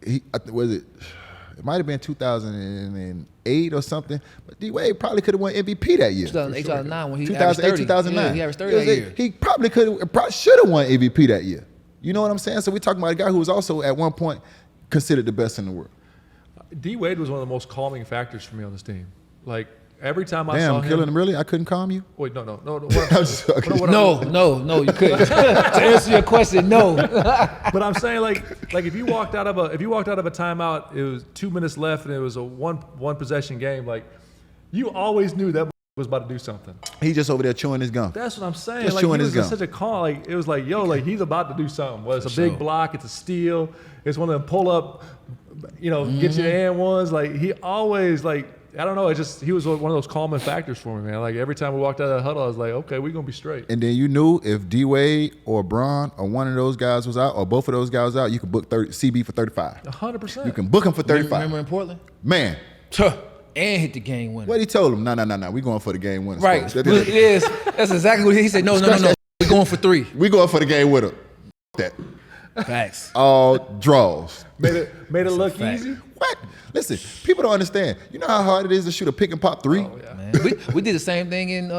It might have been 2008 or something, but D Wade probably could have won MVP that year. 2008, 2009 when he 2008, averaged 30. 2009. Yeah, he averaged 30 that year. He probably should have won MVP that year. You know what I'm saying? So we're talking about a guy who was also at one point considered the best in the world. D Wade was one of the most calming factors for me on this team. Like, every time I Damn, saw I'm him, killing him really? I couldn't calm you? Wait, no. I'm just joking. No, you couldn't. To answer your question, no. But I'm saying, like if you walked out of a timeout, it was 2 minutes left, and it was a one possession game. Like, you always knew that was about to do something. He just over there chewing his gum. That's what I'm saying. Just Like, chewing he his was in gum. such a call. Like, it was like, yo, like, he's about to do something. Well, it's a For big sure. block. It's a steal. It's one of them pull up, get your and ones. Like, he always, like, I don't know. He was one of those calming factors for me, man. Like, every time we walked out of the huddle, I was like, okay, we're gonna be straight. And then you knew if D Wade or Bron or one of those guys was out or both of those guys out, you could book CB for 35. 100%. You can book him for 35. Remember in Portland? Man, And hit the game winner. what he told him? No. We going for the game winner. Right. Yes. That's exactly what he said. No. We're going for 3. We going for the game winner. That Facts. all draws. Made it look fact. easy. What? Listen, people don't understand. You know how hard it is to shoot a pick and pop 3? Oh, yeah. Man. We did the same thing in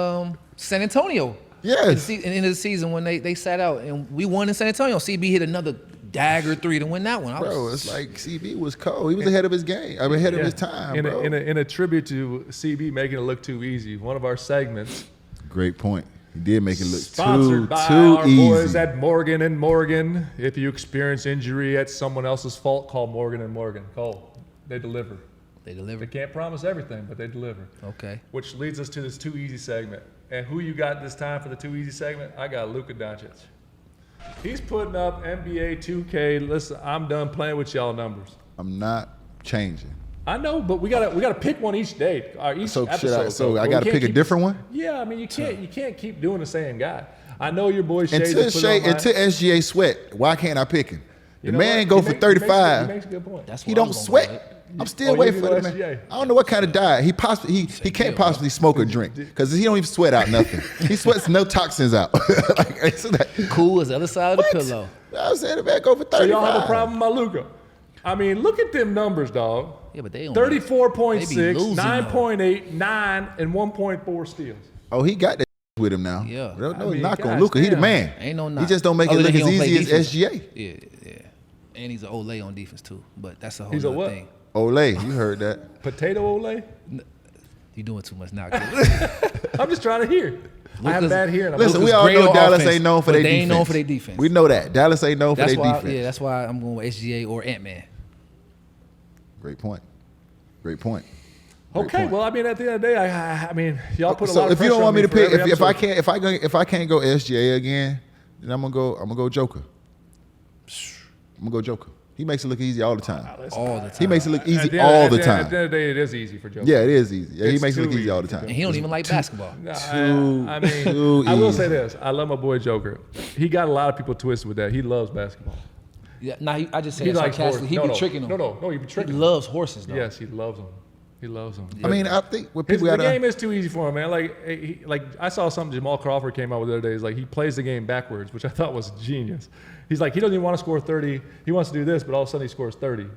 San Antonio. Yes. In the end of the season when they sat out and we won in San Antonio. CB hit another dagger 3 to win that one. Bro, it's like CB was cold. He was ahead of his game. ahead of his time, bro. In a tribute to CB making it look too easy, one of our segments Great point. He did make it look sponsored by too our easy. boys at Morgan and Morgan. If you experience injury at someone else's fault, call Morgan and Morgan. Call. They deliver. They They delivered. can't promise everything, but they deliver. Okay. Which leads us to this too easy segment. And who you got this time for the too easy segment? I got Luka Doncic. He's putting up NBA 2K. Listen, I'm done playing with y'all numbers. I'm not changing. I know, but we gotta pick one each day, or each So episode. so I We got to can't pick a keep- different one? Yeah, I mean you can't keep doing the same guy. I know your boy Shay. Until just put it on mine. SGA sweat, why can't I pick him? The You know man what? go He for makes- he 35. makes a good point. That's He what don't I'm gonna sweat. go with. I'm still Oh, waiting you for go the man. SGA. I don't know what kind of diet he can't possibly smoke or drink because he don't even sweat out nothing. He sweats no toxins out. Like, it's like, Cool as the other side of the pillow. I was saying the man go for 35. So y'all have a problem with my Luka? I mean, look at them numbers, dog. Yeah, but they don't. 34.6, They be losing, 9.8, 9, and 1.4 steals. Oh, he got that with him now. Yeah. No, I mean, knock on gosh Luka. He the damn. man. Ain't no He knock. just don't make it Other look than as he don't easy play as defense. SGA. Yeah. And he's an Olay on defense too. But that's a whole He's a other what? thing. Olay, you heard that. Potato Olay? You doing too much now. I'm just trying to hear. I have Luka's- bad hearing. Listen, we Luka's all great know on Dallas offense, ain't known for but their they defense. ain't known for their defense. We know that. Dallas ain't known for That's their why. defense. Yeah, that's why I'm going with SGA or Ant-Man. Great point. Great point. Okay, well, I mean, at the end of the day, I mean, y'all put a So lot of if you pressure don't want on me to for pick, every if I episode. can't go SGA again, then I'm gonna go Joker. I'm gonna go Joker. He makes it look easy all the time. All the time. He makes it look At easy the end- all at the At time. the end of the day, it is easy for Joe. Yeah, it is easy. Yeah, he It's makes it too look easy all the easy for time. And he don't even like basketball. No, Too- I mean, too I will easy. say this. I love my boy Joker. He got a lot of people twisted with that. He loves basketball. Yeah, I just say He that likes sarcastically. horses. He be tricking them. No, he be He tricking them. loves horses though. Yes, he loves them. He loves them. I mean, I think what The people gotta. game is too easy for him, man. Like I saw something Jamal Crawford came out with the other day. Is like he plays the game backwards, which I thought was genius. He's like he doesn't even want to score 30. He wants to do this, but all of a sudden he scores 30.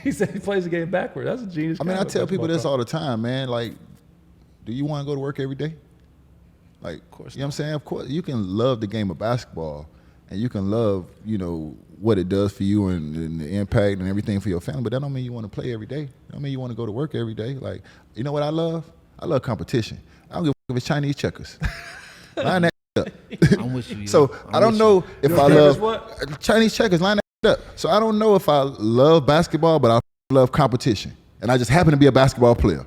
He said he plays the game backwards. That's a genius. I mean, I concept tell by people Jamal this all the time, man. Like, do you want to go to work every day? Like, of course you know what I'm saying? Of course, you can love the game of basketball, and you can love, what it does for you and the impact and everything for your family, but that don't mean you want to play every day. That don't mean you want to go to work every day. Like, you know what I love? I love competition. I don't give a fuck if it's Chinese checkers. Line that up. I'm with you. So I don't know if I love Chinese checkers. Line that up. So I don't know if I love basketball, but I love competition, and I just happen to be a basketball player.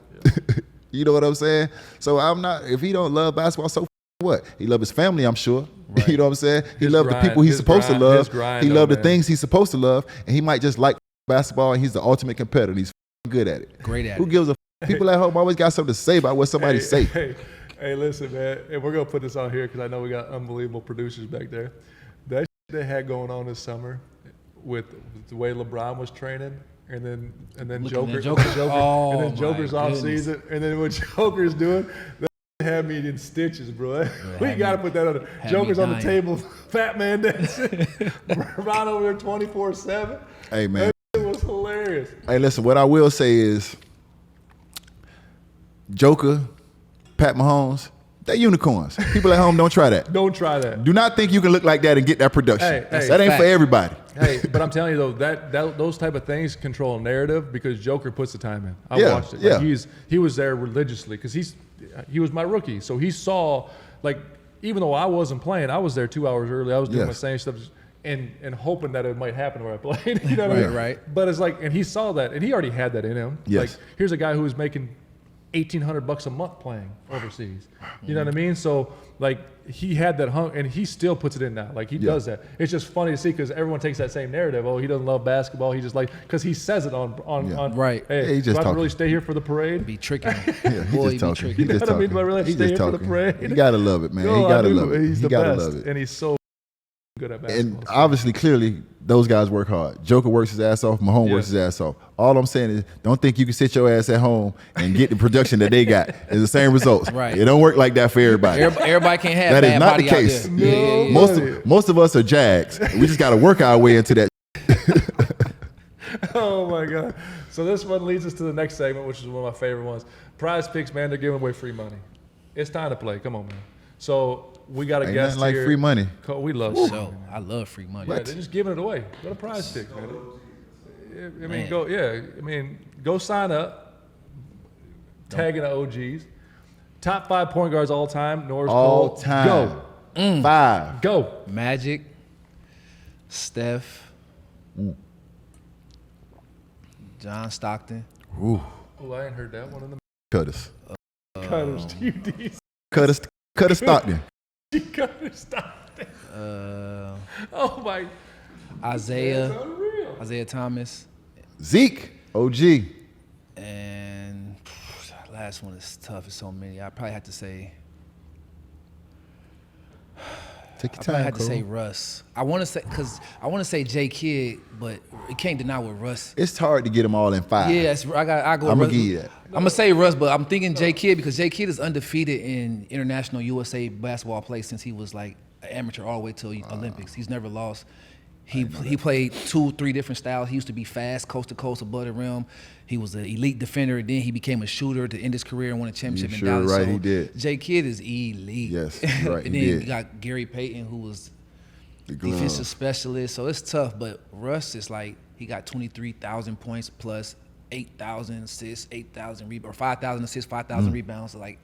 You know what I'm saying? So I'm not. If he don't love basketball, so what? He love his family, I'm sure. Right. You know what I'm saying? He love the people he's supposed to love. He love the things he's supposed to love, and he might just like basketball. And he's the ultimate competitor. He's good at it. Great at it. Who gives a? People at home always got something to say about what somebody say. Hey, listen, man, and we're gonna put this on here because I know we got unbelievable producers back there. That shit they had going on this summer with the way LeBron was training, and then Joker's off season, and then what Joker's doing, that had me in stitches, bro. We gotta put that on. Joker's on the table, fat man dancing, LeBron over there 24/7. Hey man, it was hilarious. Hey, listen, what I will say is, Joker, Pat Mahomes, they're unicorns. People at home, don't try that. Don't try that. Do not think you can look like that and get that production. That ain't for everybody. Hey, but I'm telling you though, that those type of things control narrative because Joker puts the time in. I watched it. Like he was there religiously because he was my rookie, so he saw, like, even though I wasn't playing, I was there 2 hours early. I was doing my same stuff and hoping that it might happen where I played. You know what I mean? Right. But it's like, and he saw that, and he already had that in him. Yes. Like, here's a guy who was making $1,800 a month playing overseas. You know what I mean? So like he had that hunger, and he still puts it in now. Like he does that. It's just funny to see because everyone takes that same narrative. Oh, he doesn't love basketball. He just like because he says it on right. Hey, he just do I really stay here for the parade? Be tricking. Boy, he just talking. You know what I mean? Do I really have to stay here for the parade? You gotta love it, man. You gotta love it. He's the best, love it. and he's so good at basketball. And obviously, clearly, those guys work hard. Joker works his ass off. Mahomes works his ass off. All I'm saying is, don't think you can sit your ass at home and get the production that they got. It's the same results. Right. It don't work like that for everybody. Everybody can't have that bad is not body the case. out there. No. Most of us are Jags. We just got to work our way into that. Oh my God. So this one leads us to the next segment, which is one of my favorite ones. Prize Picks, man, they're giving away free money. It's time to play. Come on, man. So we got a guest like here. free money. We love So I love free money. Yeah, they're just giving it away. Go to Prize Picks, man. I mean, go sign up. Tagging the OGs. Top 5 point guards all time. Norris, All Cole. time. Go. 5. Go. Magic, Steph, John Stockton. Ooh. Oh, I ain't heard that one in the Cutters. Cutters. TDs. Cutter Stockton. Cutter Stockton. Oh my. Isaiah. That's unreal. Isaiah Thomas. Zeke. OG. And last one is tough. It's so many. I probably have to say. Take your I time, probably had to Cole. say Russ. I want to say J Kidd, but you can't deny with Russ. It's hard to get them all in 5. Yeah, I go. I'm Russ. gonna give you that. I'm gonna say Russ, but I'm thinking J Kidd because J Kidd is undefeated in international USA basketball play since he was like an amateur all the way till Olympics. He's never lost. He played 2-3 different styles. He used to be fast, coast to coast, above the rim. He was an elite defender. Then he became a shooter to end his career and won a championship in Dallas. Right, so he did. J Kidd is elite. Yes, right, And he then did. you got Gary Payton, who was The glove. defensive specialist. So it's tough. But Russ is like he got 23,000 points plus 8,000 assists, 8,000 rebounds, or 5,000 assists, 5,000 rebounds. So like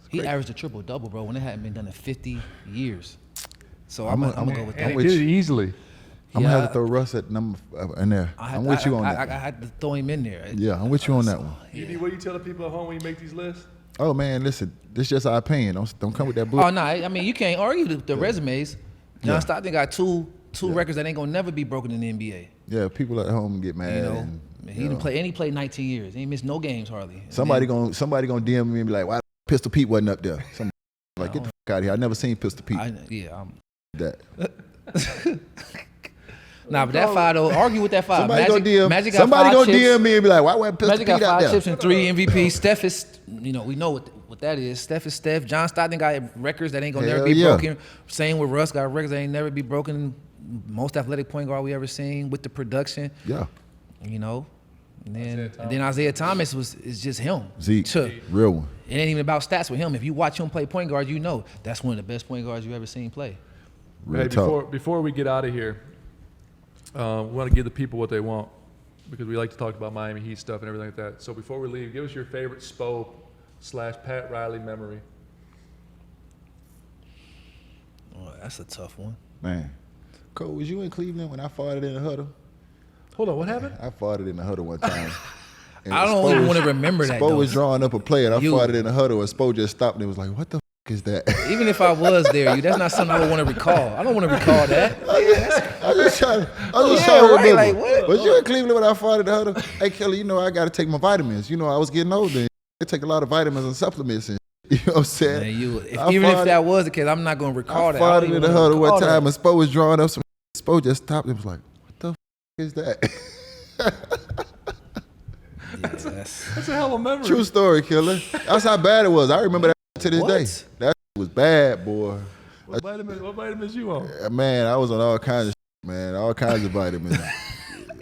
he averaged a triple double, bro, when it hadn't been done in 50 years. So I'm gonna go with that. And he did it easily. I'm gonna have to throw Russ at number in there. I'm with you on that. I had to throw him in there. Yeah, I'm with you on that one. What do you tell the people at home when you make these lists? Oh man, listen, this is just our opinion. Don't come with that bullshit. Oh no, I mean you can't argue the resumes. John Stockton got two records that ain't gonna never be broken in the NBA. Yeah, people at home get mad. You know, and, he didn't play. And he played 19 years. He ain't missed no games hardly. Somebody gonna DM me and be like, "Why Pistol Pete wasn't up there?" Somebody like, "Get the fuck out of here!" I never seen Pistol Pete. That. Nah, but that 5 though, argue with that 5. Somebody gonna DM. Magic got Somebody 5 gonna chips. DM me and be like, "Why wasn't Pistol Magic Pete got out 5 there?" chips and 3 MVPs. we know what that is. Steph is Steph. John Stockton got records that ain't gonna never be broken. Same with Russ, got records that ain't never be broken. Most athletic point guard we ever seen with the production. Yeah. You know. And then Isaiah Thomas is just him. Zeke, real one. It ain't even about stats with him. If you watch him play point guard, you know that's one of the best point guards you ever seen play. Real Hey, talk. before we get out of here, We want to give the people what they want because we like to talk about Miami Heat stuff and everything like that. So before we leave, give us your favorite Spo/Pat Riley memory. Oh, that's a tough one. Man. Cole, was you in Cleveland when I farted in the huddle? Hold on, what happened? I farted in the huddle one time. I don't even want to remember that. Spo was drawing up a play, and I You- farted in the huddle, and Spo just stopped and was like, "What the f is that?" Even if I was there, that's not something I would want to recall. I don't want to recall that. I was just trying Yeah, to right, remember. like, what? Was you in Cleveland when I farted in the huddle? Hey, Kelly, you know I got to take my vitamins. You know I was getting older. And I take a lot of vitamins and supplements, and you know what I'm saying. Man, even if that was the case, I'm not going to recall I that. farted in the huddle one time, That. and Spo was drawing up some. Spo just stopped and was like, "What the f is that?" Yeah, That's a hell of a memory. True story, killer. That's how bad it was. I remember that to this What? day. That was bad, boy. What vitamins you on? Man, I was on all kinds of man, all kinds of vitamins. I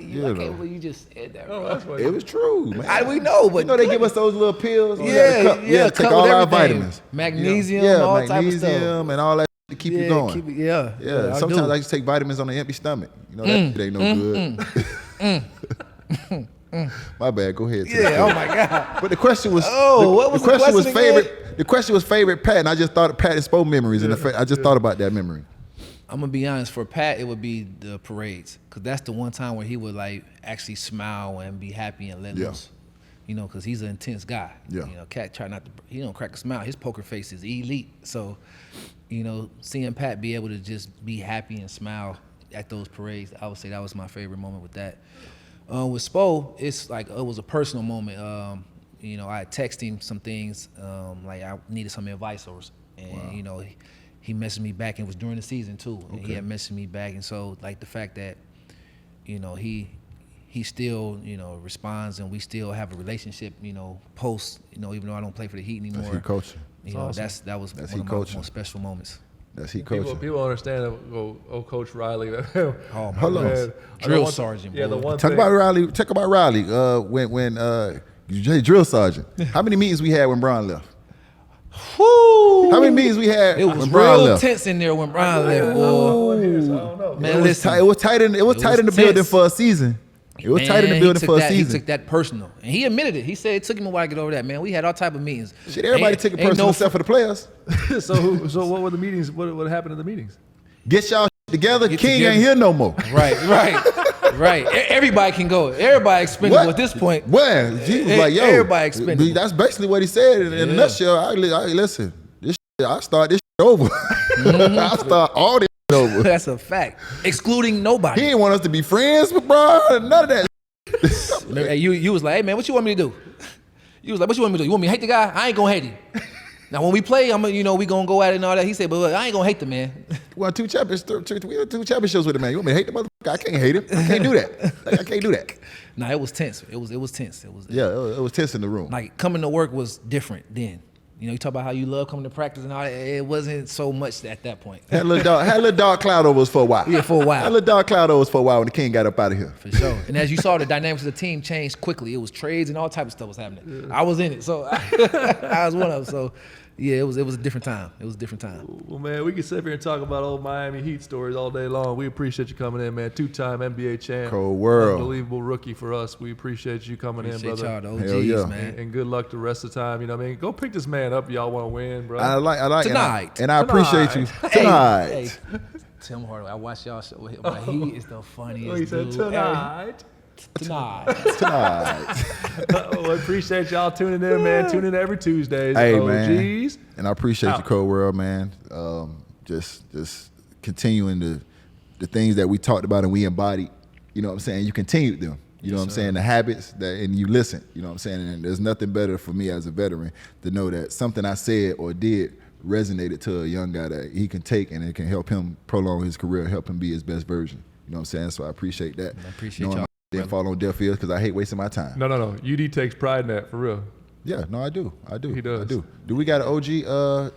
You can't know. believe you just said that, Oh, bro. that's what It was true, man. We know, but You know they give us those little pills. We got a yeah, cup. We had to take cut all with our everything. vitamins. Magnesium, Yeah, all type of stuff. magnesium and all that to keep you going. Yeah. Yeah, I sometimes do. I just take vitamins on an empty stomach. You know that shit ain't no good. My bad. Go ahead. Yeah. Oh my God. But the question was. What was the question was question again? favorite. The question was favorite Pat, and I just thought of Pat and Spo memories, and I just thought about that memory. I'm gonna be honest. For Pat, it would be the parades, cause that's the one time where he would like actually smile and be happy and let Yeah. loose. You know, cause he's an intense guy. Yeah. You know, Cat try not to. He don't crack a smile. His poker face is elite. So, you know, seeing Pat be able to just be happy and smile at those parades, I would say that was my favorite moment with that. With Spo, it's like it was a personal moment. You know, I texted him some things, like I needed some advice, and you know, he messaged me back, and it was during the season too. And he had messaged me back, and so like the fact that, you know, he still, you know, responds, and we still have a relationship, you know, post, you know, even though I don't play for the Heat anymore. That's he coaching. You know, awesome. that was That's one he of my coaching. most special moments. That's he coaching. People understand. Coach Riley. Oh my Hold on. God. Drill sergeant. Yeah, boy. the one Talk thing. about Riley. Talk about Riley. When drill sergeant. How many meetings we had when Bron left? Woo! How many meetings we had It was when Bron real left? tense in there when Brian left, boy. I don't know. Man, It was listen. tight. It was tight in. It was tight in the was building tense. for a season. It was tight in the Man, building he for a took that- season. He took that personal, and he admitted it. He said it took him a while to get over that. Man, we had all type of meetings. Shit, everybody Ain't- took it ain't personal no- except for the players. So what were the meetings? What happened in the meetings? Get y'all together. Get King together. ain't here no more. Right. Everybody can go. Everybody expendable at this point. Well, he was like, yo, Everybody expendable. that's basically what he said in a nutshell. I listen, this shit, I start this shit over. I start all this shit over. That's a fact. Excluding nobody. He didn't want us to be friends with Bron. None of that. Hey, you was like, hey man, what you want me to do? You was like, what you want me to do? You want me to hate the guy? I ain't gonna hate him. Now when we play, we gonna go at it and all that. He said, but look, I ain't gonna hate the man. We won two championships with him, man. You want me to hate the motherfucker? I can't hate him. I can't do that. I can't do that. Nah, it was tense. It was tense. It was Yeah, it was tense in the room. like coming to work was different then. You know, you talk about how you love coming to practice and all that. It wasn't so much at that point. Had a little dark cloud over us for a while. Yeah, for a while. Had a little dark cloud over us for a while when the King got up out of here. For sure. And as you saw, the dynamics of the team changed quickly. It was trades and all type of stuff was happening. Yeah. I was in it, so I was one of them. So yeah, it was a different time. It was a different time. Well, man, we can sit here and talk about old Miami Heat stories all day long. We appreciate you coming in, man. Two-time NBA champ. Cold world. Unbelievable rookie for us. We appreciate you coming Appreciate in, brother. y'all, the OGs, Hell yeah. man. And good luck the rest of the time. You know what I mean? Go pick this man up. Y'all want to win, bro. I like Tonight. and I appreciate you tonight. Hey, Tim Hardaway, I watched y'all show with him. But he is the funniest He said dude. tonight. Tonight. Well, I appreciate y'all tuning in, man. Tune in every Tuesday. Hey, OGs. man. And I appreciate you, Out. Cold World, man. Just continuing the things that we talked about and we embodied. You know what I'm saying? You continued them. You know what I'm saying? The habits and you listen. You know what I'm saying? And there's nothing better for me as a veteran to know that something I said or did resonated to a young guy that he can take and it can help him prolong his career, help him be his best version. You know what I'm saying? So I appreciate that. I appreciate Knowing y'all, I didn't fall on deaf ears because I hate wasting my time. No. UD takes pride in that, for real. Yeah, no, I do. He does. I do. Do we got an OG?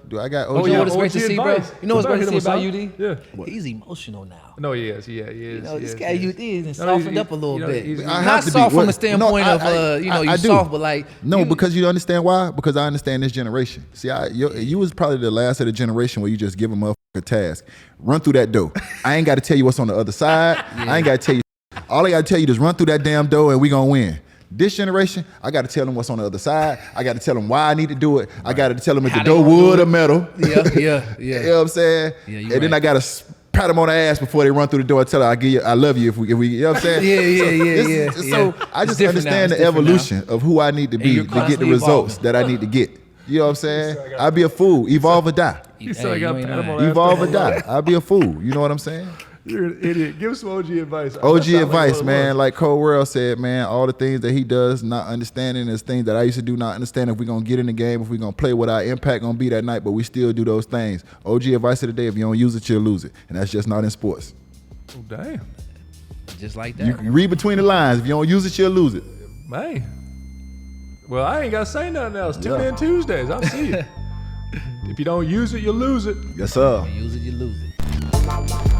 Do I got OG? Oh, You yeah, know what's great OG to see, bro? advice. You know what's Go great back, to see hit him about with UD? Yeah. He's emotional now. No, he is. Yeah, he is. You know, he this is, guy he UD is No, softened up a little bit. I have Not to be. soft from What- the standpoint no, of you I do. soft, but like No, because you understand why? Because I understand this generation. See, you was probably the last of the generation where you just give them a task. Run through that door. I ain't got to tell you what's on the other side. I ain't got to tell you. All I got to tell you is run through that damn door and we going to win. This generation, I got to tell them what's on the other side. I got to tell them why I need to do it. Right. I got to tell them if the door wood or metal. Yeah. You know what I'm saying? Yeah, and then I got to pat them on the ass before they run through the door and tell her I love you if we you know what I'm saying? Yeah. So I just understand the evolution of who I need to be to get the results that I need to get. You know what I'm saying? I'd be a fool. Evolve or die. You said I got pat him on the ass. Evolve or die. I'd be a fool. You know what I'm saying? You're an idiot. Give some OG advice. OG advice, man. Like Cole World said, man, all the things that he does, not understanding is things that I used to do, not understanding if we're going to get in the game, if we're going to play, what our impact going to be that night, but we still do those things. OG advice of the day, if you don't use it, you'll lose it. And that's just not in sports. Oh, damn. Just like that. You read between the lines. If you don't use it, you'll lose it. Man. Well, I ain't got to say nothing else. Tune in Tuesdays. I'll see you. If you don't use it, you'll lose it. Yes, sir. You use it, you lose it.